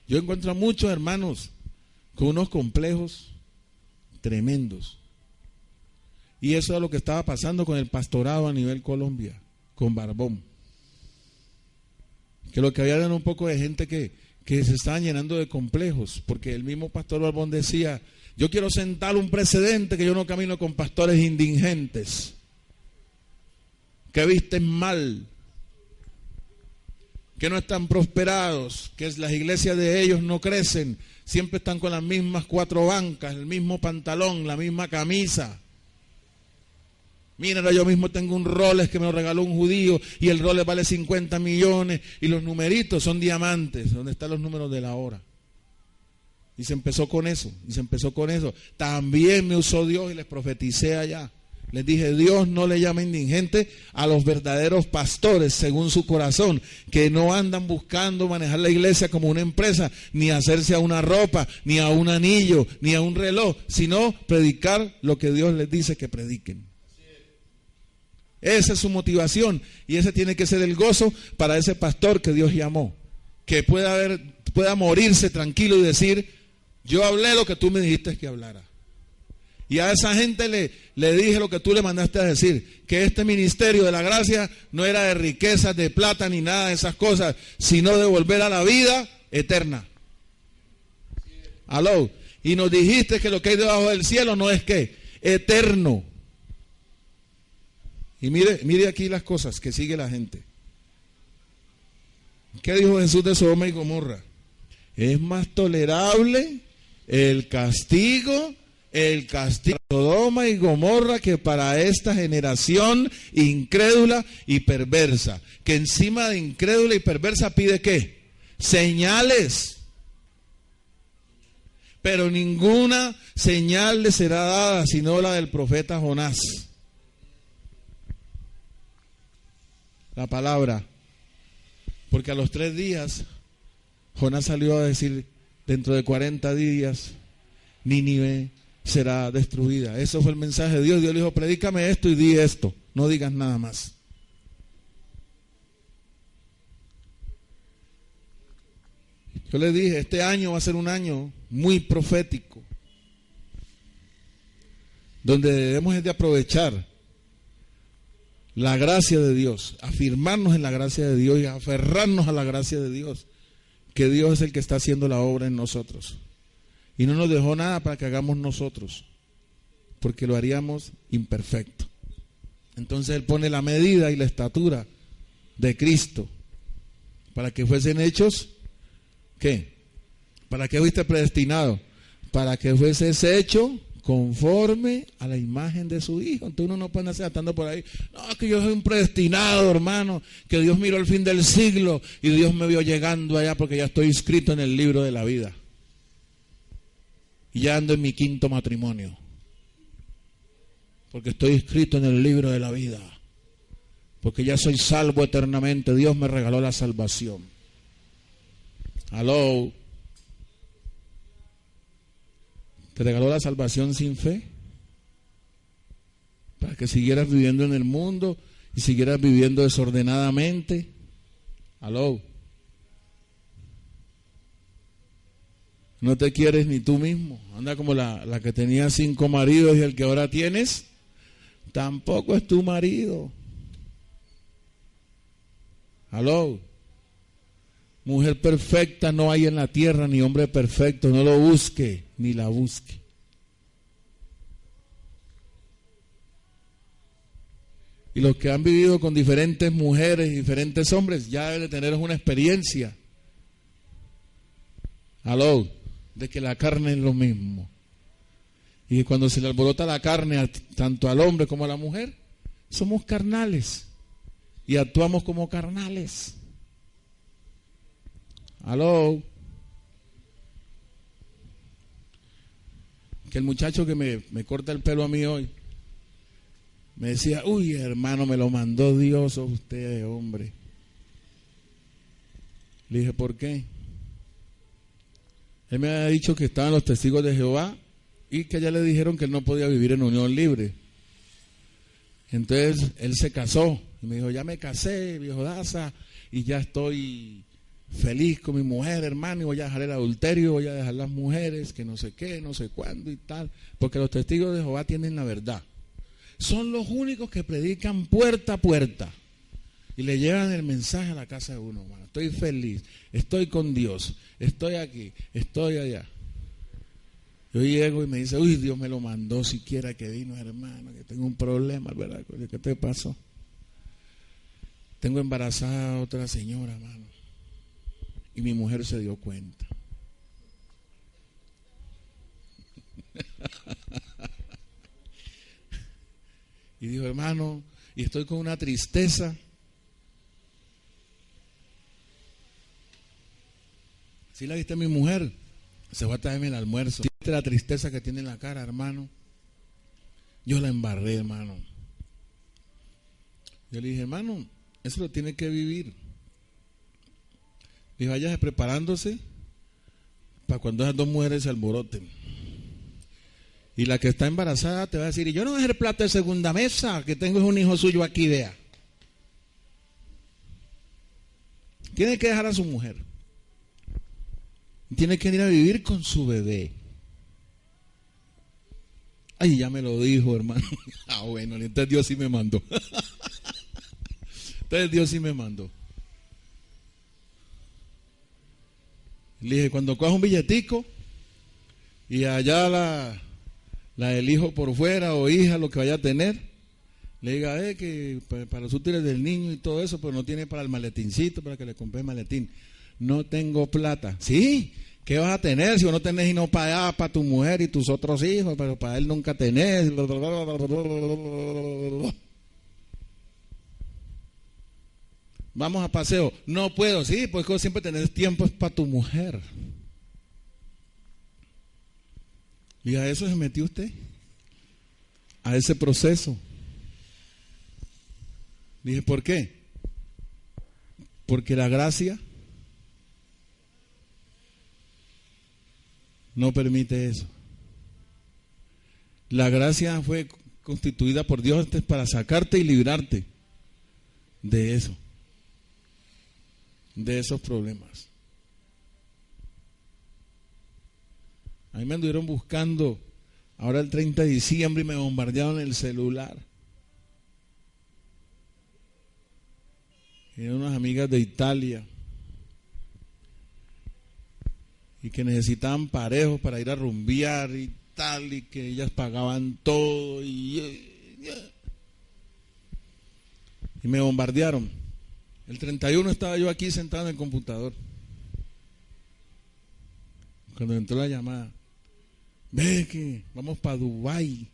Yo encuentro a muchos hermanos con unos complejos tremendos. Y eso es lo que estaba pasando con el pastorado a nivel Colombia, con Barbón. Que lo que había era un poco de gente que se estaban llenando de complejos, porque el mismo pastor Barbón decía: yo quiero sentar un precedente, que yo no camino con pastores indigentes, que visten mal, que no están prosperados, que las iglesias de ellos no crecen, siempre están con las mismas 4 bancas, el mismo pantalón, la misma camisa. Mira, yo mismo tengo un Rolex que me lo regaló un judío y el Rolex vale 50 millones y los numeritos son diamantes, donde están los números de la hora. Y se empezó con eso, También me usó Dios y les profeticé allá. Les dije: Dios no le llama indigente a los verdaderos pastores según su corazón, que no andan buscando manejar la iglesia como una empresa, ni hacerse a una ropa, ni a un anillo, ni a un reloj, sino predicar lo que Dios les dice que prediquen. Esa es su motivación y ese tiene que ser el gozo para ese pastor que Dios llamó, que pueda morirse tranquilo y decir: yo hablé lo que tú me dijiste que hablara. Y a esa gente le dije lo que tú le mandaste a decir, que este ministerio de la gracia no era de riquezas, de plata, ni nada de esas cosas, sino de volver a la vida eterna. Aló. Y nos dijiste que lo que hay debajo del cielo no es ¿qué? Eterno. Y mire aquí las cosas que sigue la gente. ¿Qué dijo Jesús de Sodoma y Gomorra? Es más tolerable el castigo de Sodoma y Gomorra que para esta generación incrédula y perversa. Que encima de incrédula y perversa pide ¿qué? Señales. Pero ninguna señal le será dada sino la del profeta Jonás. La palabra. Porque a los 3 días Jonás salió a decir: dentro de 40 días Nínive será destruida. Eso fue el mensaje de Dios. Dios le dijo: predícame esto y di esto, no digas nada más. Yo le dije: este año va a ser un año muy profético, donde debemos de aprovechar la gracia de Dios, afirmarnos en la gracia de Dios y aferrarnos a la gracia de Dios, que Dios es el que está haciendo la obra en nosotros. Y no nos dejó nada para que hagamos nosotros, porque lo haríamos imperfecto. Entonces Él pone la medida y la estatura de Cristo para que fuesen hechos, ¿qué? ¿Para qué fuiste predestinado? Para que fueses hecho conforme a la imagen de su Hijo. Entonces uno no puede andar atando por ahí: no, que yo soy un predestinado, hermano, que Dios miró el fin del siglo y Dios me vio llegando allá porque ya estoy inscrito en el libro de la vida. Y ya ando en mi 5º matrimonio, porque estoy inscrito en el libro de la vida, porque ya soy salvo eternamente. Dios me regaló la salvación. Aló. ¿Te regaló la salvación sin fe? Para que siguieras viviendo en el mundo y siguieras viviendo desordenadamente. Aló. No te quieres ni tú mismo. Anda como la que tenía 5 maridos y el que ahora tienes tampoco es tu marido. Aló. Mujer perfecta no hay en la tierra, ni hombre perfecto. No lo busque, ni la busque. Y los que han vivido con diferentes mujeres y diferentes hombres, ya deben de tener una experiencia. Aló, de que la carne es lo mismo. Y que cuando se le alborota la carne tanto al hombre como a la mujer, somos carnales. Y actuamos como carnales. Aló. Que el muchacho que me corta el pelo a mí hoy, me decía, uy hermano, me lo mandó Dios a usted, hombre. Le dije, ¿por qué? Él me había dicho que estaban los testigos de Jehová y que ya le dijeron que él no podía vivir en unión libre. Entonces él se casó y me dijo, ya me casé, viejo Daza, y ya estoy feliz con mi mujer, hermano, y voy a dejar el adulterio, voy a dejar las mujeres, que no sé qué, no sé cuándo y tal, porque los testigos de Jehová tienen la verdad. Son los únicos que predican puerta a puerta y le llevan el mensaje a la casa de uno, hermano. Estoy feliz, estoy con Dios, estoy aquí, estoy allá. Yo llego y me dice, uy, Dios me lo mandó siquiera que vino, hermano, que tengo un problema, ¿verdad? ¿Qué te pasó? Tengo embarazada a otra señora, hermano. Y mi mujer se dio cuenta. Y dijo, hermano, y estoy con una tristeza. ¿Sí la viste a mi mujer? Se va a traerme el almuerzo. ¿Viste la tristeza que tiene en la cara, hermano? Yo la embarré, hermano. Yo le dije, hermano, eso lo tiene que vivir. Le dije, váyase preparándose para cuando esas dos mujeres se alboroten. Y la que está embarazada te va a decir, y yo no voy a hacer plata de segunda mesa, que tengo un hijo suyo aquí, vea. Tiene que dejar a su mujer. Tiene que ir a vivir con su bebé. Ay, ya me lo dijo, hermano. Ah, bueno, entonces Dios sí me mandó. Entonces Dios sí me mandó. Le dije, cuando cojas un billetico y allá la del hijo por fuera o hija, lo que vaya a tener, le diga, que para los útiles del niño y todo eso, pero no tiene para el maletincito, para que le compre el maletín. No tengo plata. ¿Sí? ¿Qué vas a tener si vos no tenés y no para allá, para tu mujer y tus otros hijos, pero para él nunca tenés? Vamos a paseo. No puedo, sí, porque siempre tenés tiempo para tu mujer. Y a eso se metió usted, a ese proceso. Dije, ¿por qué? Porque la gracia no permite eso. La gracia fue constituida por Dios antes para sacarte y librarte de eso, de esos problemas. A mí me anduvieron buscando ahora el 30 de diciembre y me bombardearon el celular. Eran unas amigas de Italia y que necesitaban parejos para ir a rumbear y tal, y que ellas pagaban todo y me bombardearon. El 31 estaba yo aquí sentado en el computador cuando entró la llamada. Ve que vamos para Dubái.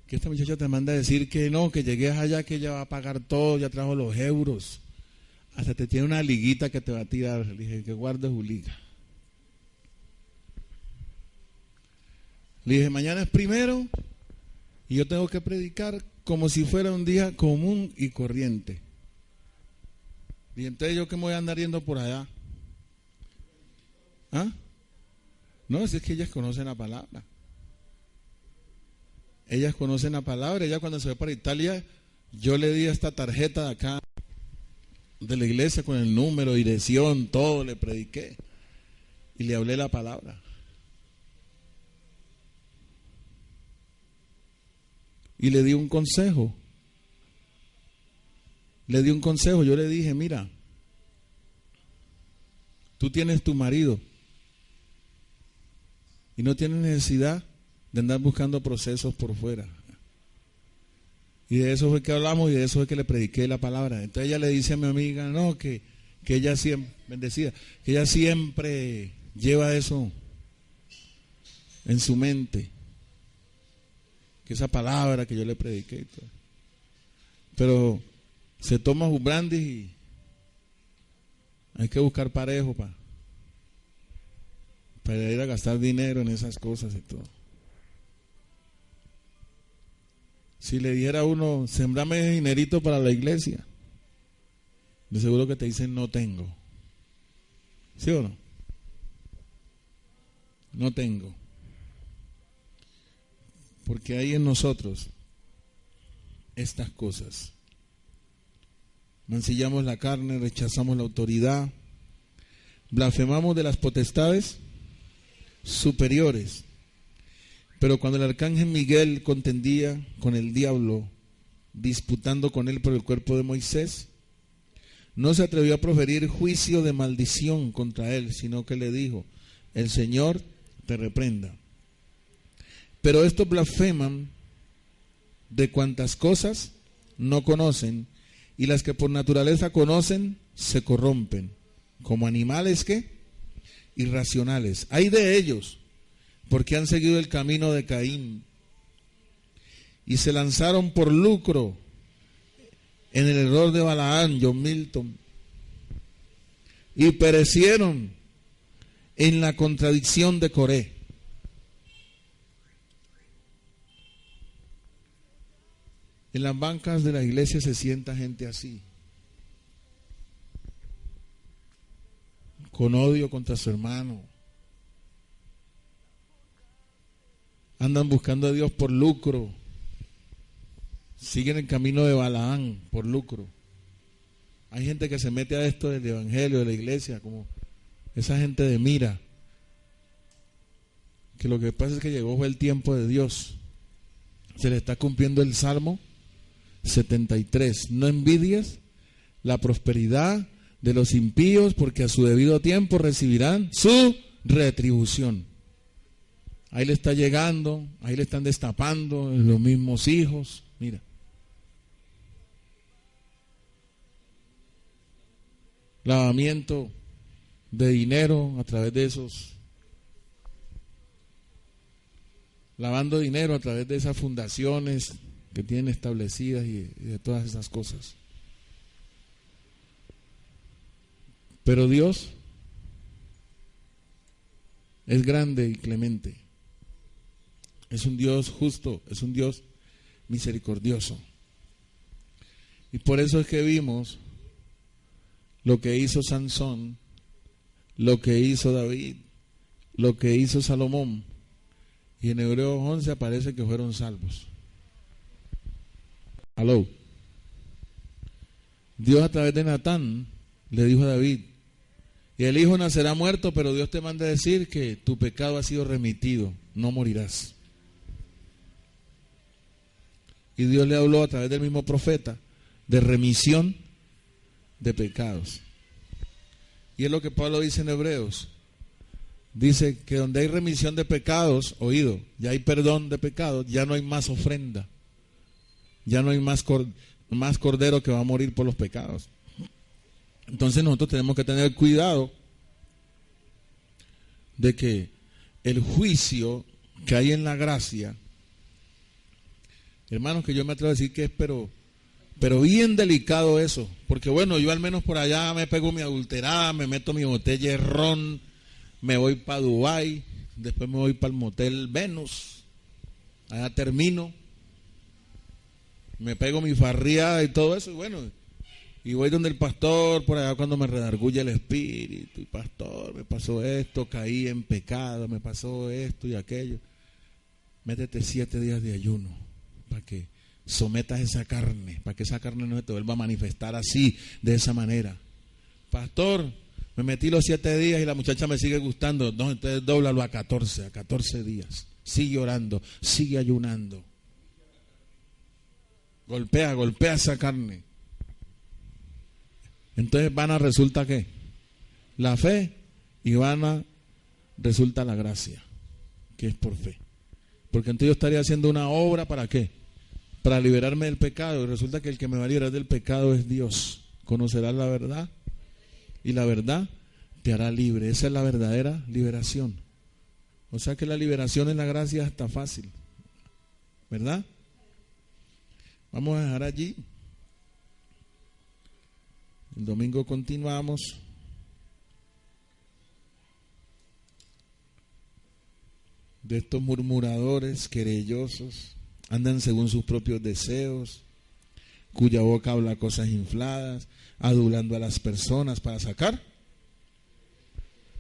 Que esta muchacha te manda a decir que no, que llegues allá, que ella va a pagar todo, ya trajo los euros. Hasta te tiene una liguita que te va a tirar. Le dije que guarde su liga. Le dije, mañana es primero y yo tengo que predicar como si fuera un día común y corriente. Y entonces yo que me voy a andar yendo por allá. ¿Ah? No, es que ellas conocen la palabra. Ellas conocen la palabra. Ella cuando se fue para Italia, yo le di esta tarjeta de acá de la iglesia con el número, dirección, todo, le prediqué y le hablé la palabra. Y le di un consejo. le di un consejo. Yo le dije, mira, tú tienes tu marido y no tienes necesidad de andar buscando procesos por fuera. Y de eso fue que hablamos y de eso fue que le prediqué la palabra. Entonces ella le dice a mi amiga, no, que ella siempre, bendecida, que ella siempre lleva eso en su mente. Que esa palabra que yo le prediqué y todo. Pero se toma un brandy y hay que buscar parejo para ir a gastar dinero en esas cosas y todo. Si le dijera a uno, sembrame dinerito para la iglesia, de seguro que te dicen no tengo. ¿Sí o no? No tengo. Porque hay en nosotros estas cosas. Mancillamos la carne, rechazamos la autoridad, blasfemamos de las potestades superiores. Pero cuando el arcángel Miguel contendía con el diablo, disputando con él por el cuerpo de Moisés, no se atrevió a proferir juicio de maldición contra él, sino que le dijo, el Señor te reprenda. Pero estos blasfeman de cuantas cosas no conocen, y las que por naturaleza conocen se corrompen, como animales que irracionales. Hay de ellos, porque han seguido el camino de Caín y se lanzaron por lucro en el error de Balaam, John Milton, y perecieron en la contradicción de Coré. En las bancas de la iglesia se sienta gente así, con odio contra su hermano. Andan buscando a Dios por lucro. Siguen el camino de Balaam por lucro. Hay gente que se mete a esto del evangelio, de la iglesia, como esa gente de mira. Que lo que pasa es que llegó fue el tiempo de Dios. Se le está cumpliendo el Salmo 73. No envidies la prosperidad de los impíos, porque a su debido tiempo recibirán su retribución. Ahí le está llegando, ahí le están destapando los mismos hijos. Mira. Lavamiento de dinero a través de esos. Lavando dinero a través de esas fundaciones que tienen establecidas y de todas esas cosas. Pero Dios es grande y clemente. Es un Dios justo, es un Dios misericordioso. Y por eso es que vimos lo que hizo Sansón, lo que hizo David, lo que hizo Salomón. Y en Hebreos 11 aparece que fueron salvos. Aló. Dios a través de Natán le dijo a David, y el hijo nacerá muerto, pero Dios te manda a decir que tu pecado ha sido remitido, no morirás. Y Dios le habló a través del mismo profeta de remisión de pecados. Y es lo que Pablo dice en Hebreos. Dice que donde hay remisión de pecados, oído, ya hay perdón de pecados, ya no hay más ofrenda. Ya no hay más cordero que va a morir por los pecados. Entonces nosotros tenemos que tener cuidado de que el juicio que hay en la gracia, hermanos, que yo me atrevo a decir que es pero bien delicado eso, porque bueno, yo al menos por allá me pego mi adulterada, me meto mi botella de ron, me voy para Dubái, después me voy para el motel Venus, allá termino, me pego mi farriada y todo eso, y bueno, y voy donde el pastor, por allá cuando me redarguye el espíritu, y pastor, me pasó esto, caí en pecado, me pasó esto y aquello. Métete 7 días de ayuno para que sometas esa carne, para que esa carne no se te vuelva a manifestar así, de esa manera. Pastor, me metí los 7 días y la muchacha me sigue gustando. No, entonces dóblalo a 14 días. Sigue orando, sigue ayunando. Golpea esa carne. Entonces vana resulta ¿qué? La fe, y vana resulta la gracia, que es por fe. Porque entonces yo estaría haciendo una obra ¿para qué? Para liberarme del pecado, y resulta que el que me va a liberar del pecado es Dios. Conocerás la verdad y la verdad te hará libre. Esa es la verdadera liberación. O sea que la liberación en la gracia está fácil, ¿verdad? Vamos a dejar allí. El domingo continuamos. De estos murmuradores, querellosos, andan según sus propios deseos, cuya boca habla cosas infladas, adulando a las personas para sacar.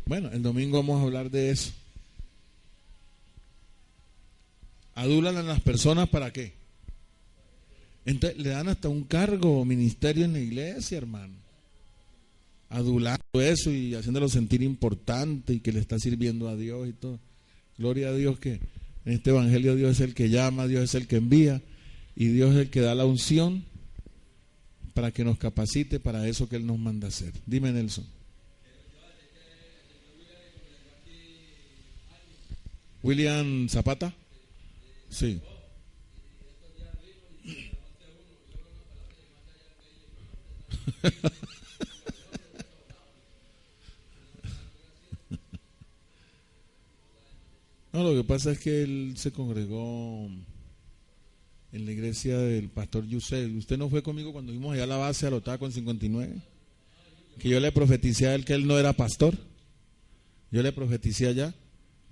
Bueno, el domingo vamos a hablar de eso. Adulan a las personas ¿para qué? Entonces le dan hasta un cargo o ministerio en la iglesia, hermano. Adulando eso y haciéndolo sentir importante y que le está sirviendo a Dios y todo. Gloria a Dios que en este evangelio Dios es el que llama, Dios es el que envía y Dios es el que da la unción para que nos capacite para eso que Él nos manda hacer. Dime, Nelson. William Zapata. Sí. No, lo que pasa es que él se congregó en la iglesia del pastor Yusel. Usted no fue conmigo cuando fuimos allá a la base a Lotá con 59, que yo le profeticé a él que él no era pastor. Yo le profeticé allá,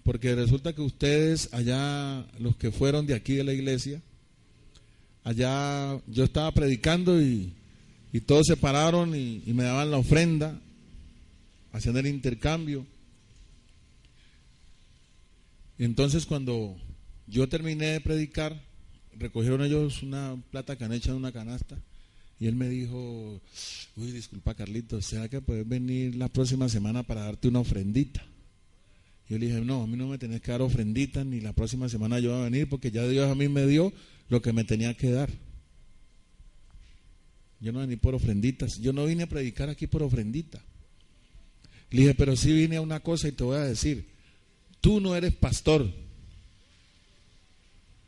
porque resulta que ustedes allá, los que fueron de aquí de la iglesia, allá yo estaba predicando y todos se pararon y me daban la ofrenda, hacían el intercambio. Y entonces cuando yo terminé de predicar, recogieron ellos una plata canecha en una canasta y él me dijo, uy, disculpa Carlitos, ¿será que puedes venir la próxima semana para darte una ofrendita? Yo le dije, no, a mí no me tenés que dar ofrendita, ni la próxima semana yo voy a venir, porque ya Dios a mí me dio lo que me tenía que dar. Yo no vine por ofrenditas, yo no vine a predicar aquí por ofrendita. Le dije, pero sí vine a una cosa y te voy a decir, tú no eres pastor.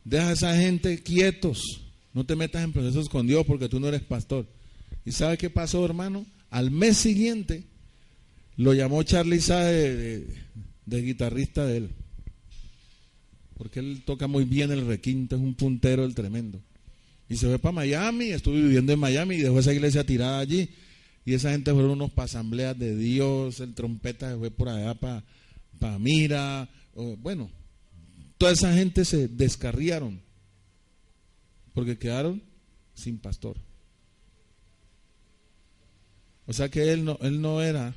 Deja a esa gente quietos, no te metas en procesos con Dios porque tú no eres pastor. ¿Y sabe qué pasó, hermano? Al mes siguiente lo llamó Charlie Sá de guitarrista de él, porque él toca muy bien el requinto, es un puntero el tremendo. Y se fue para Miami, estuve viviendo en Miami y dejó esa iglesia tirada allí. Y esa gente fueron unos para asambleas de Dios, el trompeta se fue por allá para Mira, bueno, toda esa gente se descarriaron porque quedaron sin pastor. O sea que él no era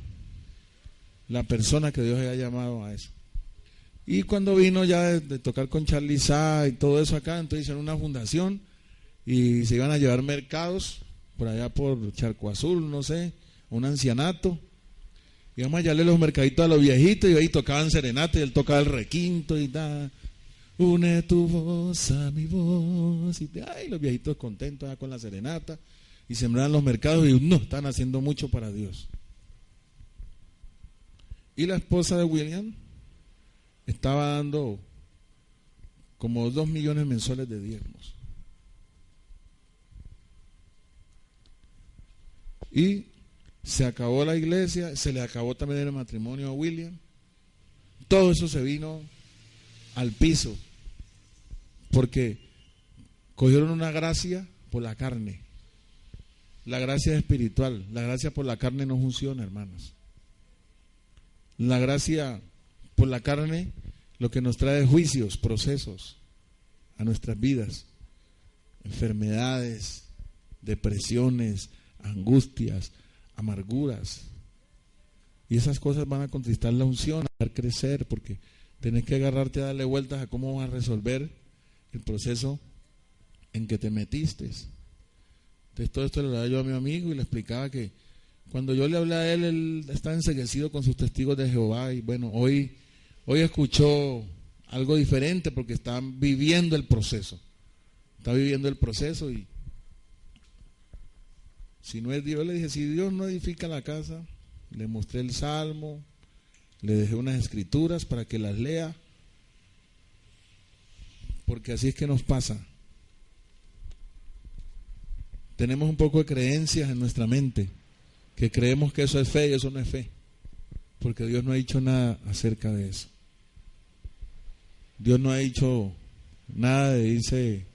la persona que Dios había llamado a eso. Y cuando vino ya de tocar con Charlie Sá y todo eso acá, entonces hicieron una fundación y se iban a llevar mercados por allá por Charco Azul, no sé, un ancianato. Íbamos a llevarle los mercaditos a los viejitos y ahí tocaban serenata y él tocaba el requinto y da, une tu voz a mi voz. Y ay, los viejitos contentos ya con la serenata y sembraban los mercados y no, están haciendo mucho para Dios. Y la esposa de William estaba dando como 2 millones mensuales de diezmos. Y se acabó la iglesia, se le acabó también el matrimonio a William. Todo eso se vino al piso porque cogieron una gracia por la carne. La gracia es espiritual, la gracia por la carne no funciona, hermanos. La gracia por la carne lo que nos trae es juicios, procesos a nuestras vidas, enfermedades, depresiones, angustias, amarguras. Y esas cosas van a contristar la unción, a ver crecer, porque tenés que agarrarte a darle vueltas a cómo vas a resolver el proceso en que te metiste. Entonces todo esto le hablaba yo a mi amigo y le explicaba que cuando yo le hablé a él, él está enceguecido con sus testigos de Jehová y bueno, hoy escuchó algo diferente porque está viviendo el proceso. Está viviendo el proceso y Si no es Dios, le dije, si Dios no edifica la casa, le mostré el Salmo, le dejé unas escrituras para que las lea, porque así es que nos pasa. Tenemos un poco de creencias en nuestra mente, que creemos que eso es fe y eso no es fe, porque Dios no ha dicho nada acerca de eso. Dios no ha dicho nada de irse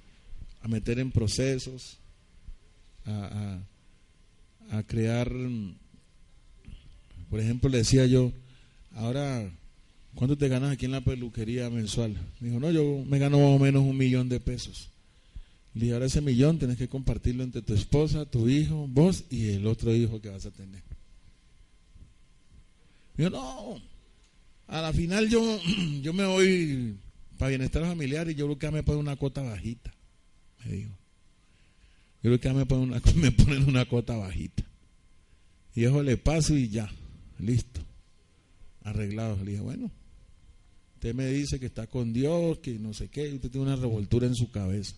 a meter en procesos, a crear. Por ejemplo, le decía yo, ahora, ¿cuánto te ganas aquí en la peluquería mensual? Me dijo, no, yo me gano más o menos $1,000,000. Le dije, ahora ese millón tenés que compartirlo entre tu esposa, tu hijo, vos y el otro hijo que vas a tener. Me dijo, no, a la final yo me voy para bienestar familiar y yo creo que me ponen una cuota bajita, me dijo. Yo creo que me ponen una cuota bajita. Y eso le paso y ya, listo, arreglado. Le dije, bueno, usted me dice que está con Dios, que no sé qué, y usted tiene una revoltura en su cabeza.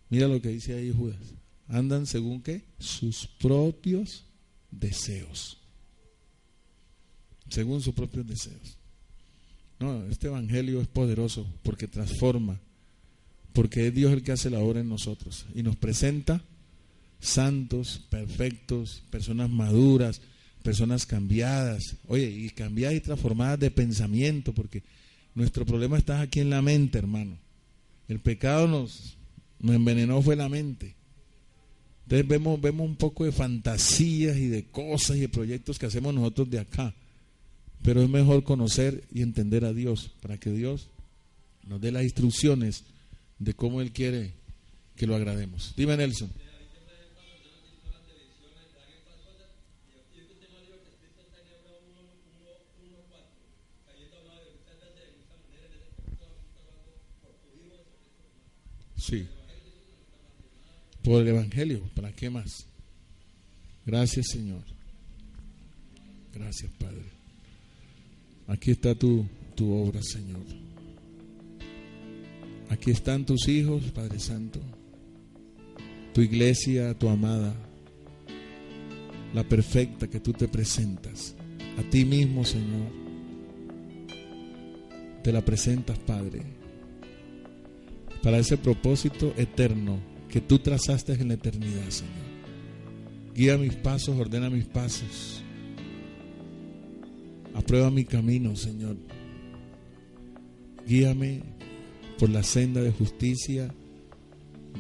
Mira lo que dice ahí Judas. Andan según ¿qué? Sus propios deseos. Según sus propios deseos. No, este evangelio es poderoso porque transforma, porque es Dios el que hace la obra en nosotros y nos presenta santos, perfectos, personas maduras, personas cambiadas, oye, y cambiadas y transformadas de pensamiento, porque nuestro problema está aquí en la mente, hermano. El pecado nos envenenó fue la mente. Entonces vemos un poco de fantasías y de cosas y de proyectos que hacemos nosotros de acá, pero es mejor conocer y entender a Dios, para que Dios nos dé las instrucciones de cómo Él quiere que lo agrademos. Dime, Nelson. Sí, por el evangelio, ¿para qué más? Gracias, Señor. Gracias, Padre. Aquí está tu obra, Señor. Aquí están tus hijos, Padre Santo, tu iglesia, tu amada, la perfecta que tú te presentas. A ti mismo, Señor, te la presentas, Padre, para ese propósito eterno que tú trazaste en la eternidad, Señor. Guía mis pasos, ordena mis pasos, aprueba mi camino, Señor. Guíame por la senda de justicia,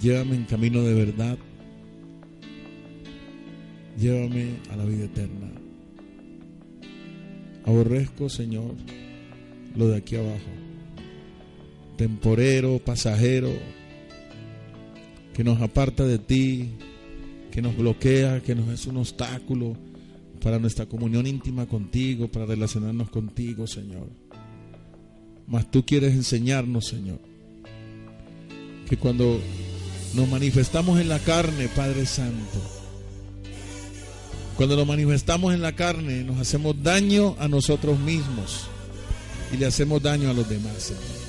llévame en camino de verdad, llévame a la vida eterna. Aborrezco, Señor, lo de aquí abajo, temporero, pasajero, que nos aparta de ti, que nos bloquea, que nos es un obstáculo para nuestra comunión íntima contigo, para relacionarnos contigo, Señor. Mas tú quieres enseñarnos, Señor, que cuando nos manifestamos en la carne, Padre Santo, cuando nos manifestamos en la carne, nos hacemos daño a nosotros mismos y le hacemos daño a los demás, Señor.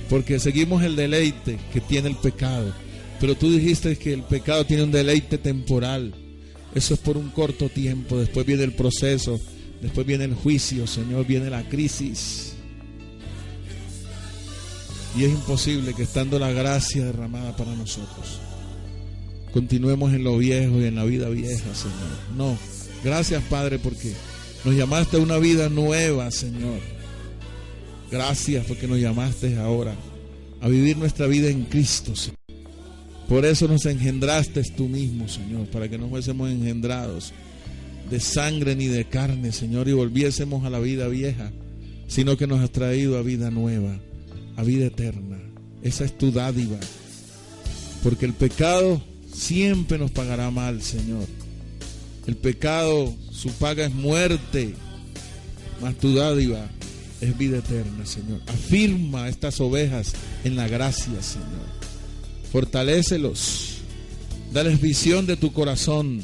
Porque seguimos el deleite que tiene el pecado. Pero tú dijiste que el pecado tiene un deleite temporal. Eso es por un corto tiempo. Después viene el proceso. Después viene el juicio, Señor. Viene la crisis. Y es imposible que estando la gracia derramada para nosotros, continuemos en lo viejo y en la vida vieja, Señor. No. Gracias, Padre, porque nos llamaste a una vida nueva, Señor. Gracias porque nos llamaste ahora a vivir nuestra vida en Cristo, Señor. Por eso nos engendraste tú mismo, Señor, para que no fuésemos engendrados de sangre ni de carne, Señor, y volviésemos a la vida vieja, sino que nos has traído a vida nueva, a vida eterna. Esa es tu dádiva, porque el pecado siempre nos pagará mal, Señor. El pecado, su paga es muerte, mas tu dádiva es vida eterna, Señor. Afirma a estas ovejas en la gracia, Señor. Fortalécelos. Dales visión de tu corazón.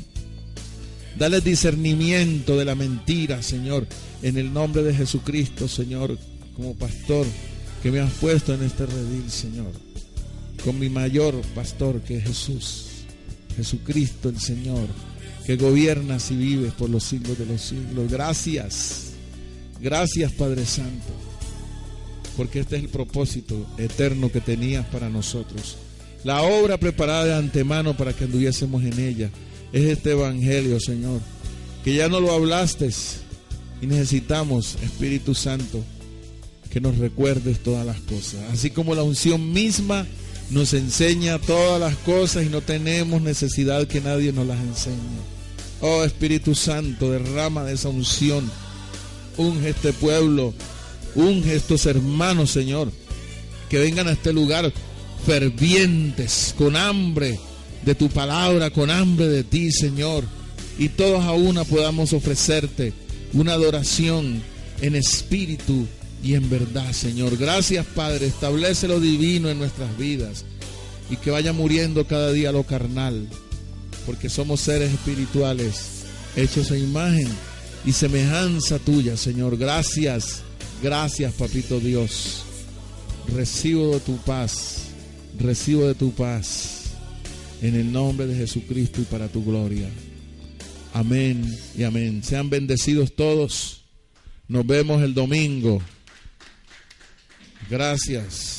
Dales discernimiento de la mentira, Señor. En el nombre de Jesucristo, Señor, como pastor que me has puesto en este redil, Señor. Con mi mayor pastor que es Jesús. Jesucristo el Señor, que gobiernas y vives por los siglos de los siglos. Gracias, gracias Padre Santo, porque este es el propósito eterno que tenías para nosotros. La obra preparada de antemano para que anduviésemos en ella es este evangelio, Señor, que ya no lo hablaste y necesitamos, Espíritu Santo, que nos recuerdes todas las cosas, así como la unción misma nos enseña todas las cosas y no tenemos necesidad que nadie nos las enseñe. Oh Espíritu Santo, derrama de esa unción, unge este pueblo, unge estos hermanos, Señor, que vengan a este lugar fervientes, con hambre de tu palabra, con hambre de ti, Señor, y todos a una podamos ofrecerte una adoración en espíritu y en verdad, Señor. Gracias, Padre, establece lo divino en nuestras vidas y que vaya muriendo cada día lo carnal, porque somos seres espirituales hechos a imagen y semejanza tuya, Señor. Gracias, gracias, Papito Dios. Recibo de tu paz, recibo de tu paz en el nombre de Jesucristo y para tu gloria. Amén y amén. Sean bendecidos todos. Nos vemos el domingo. Gracias.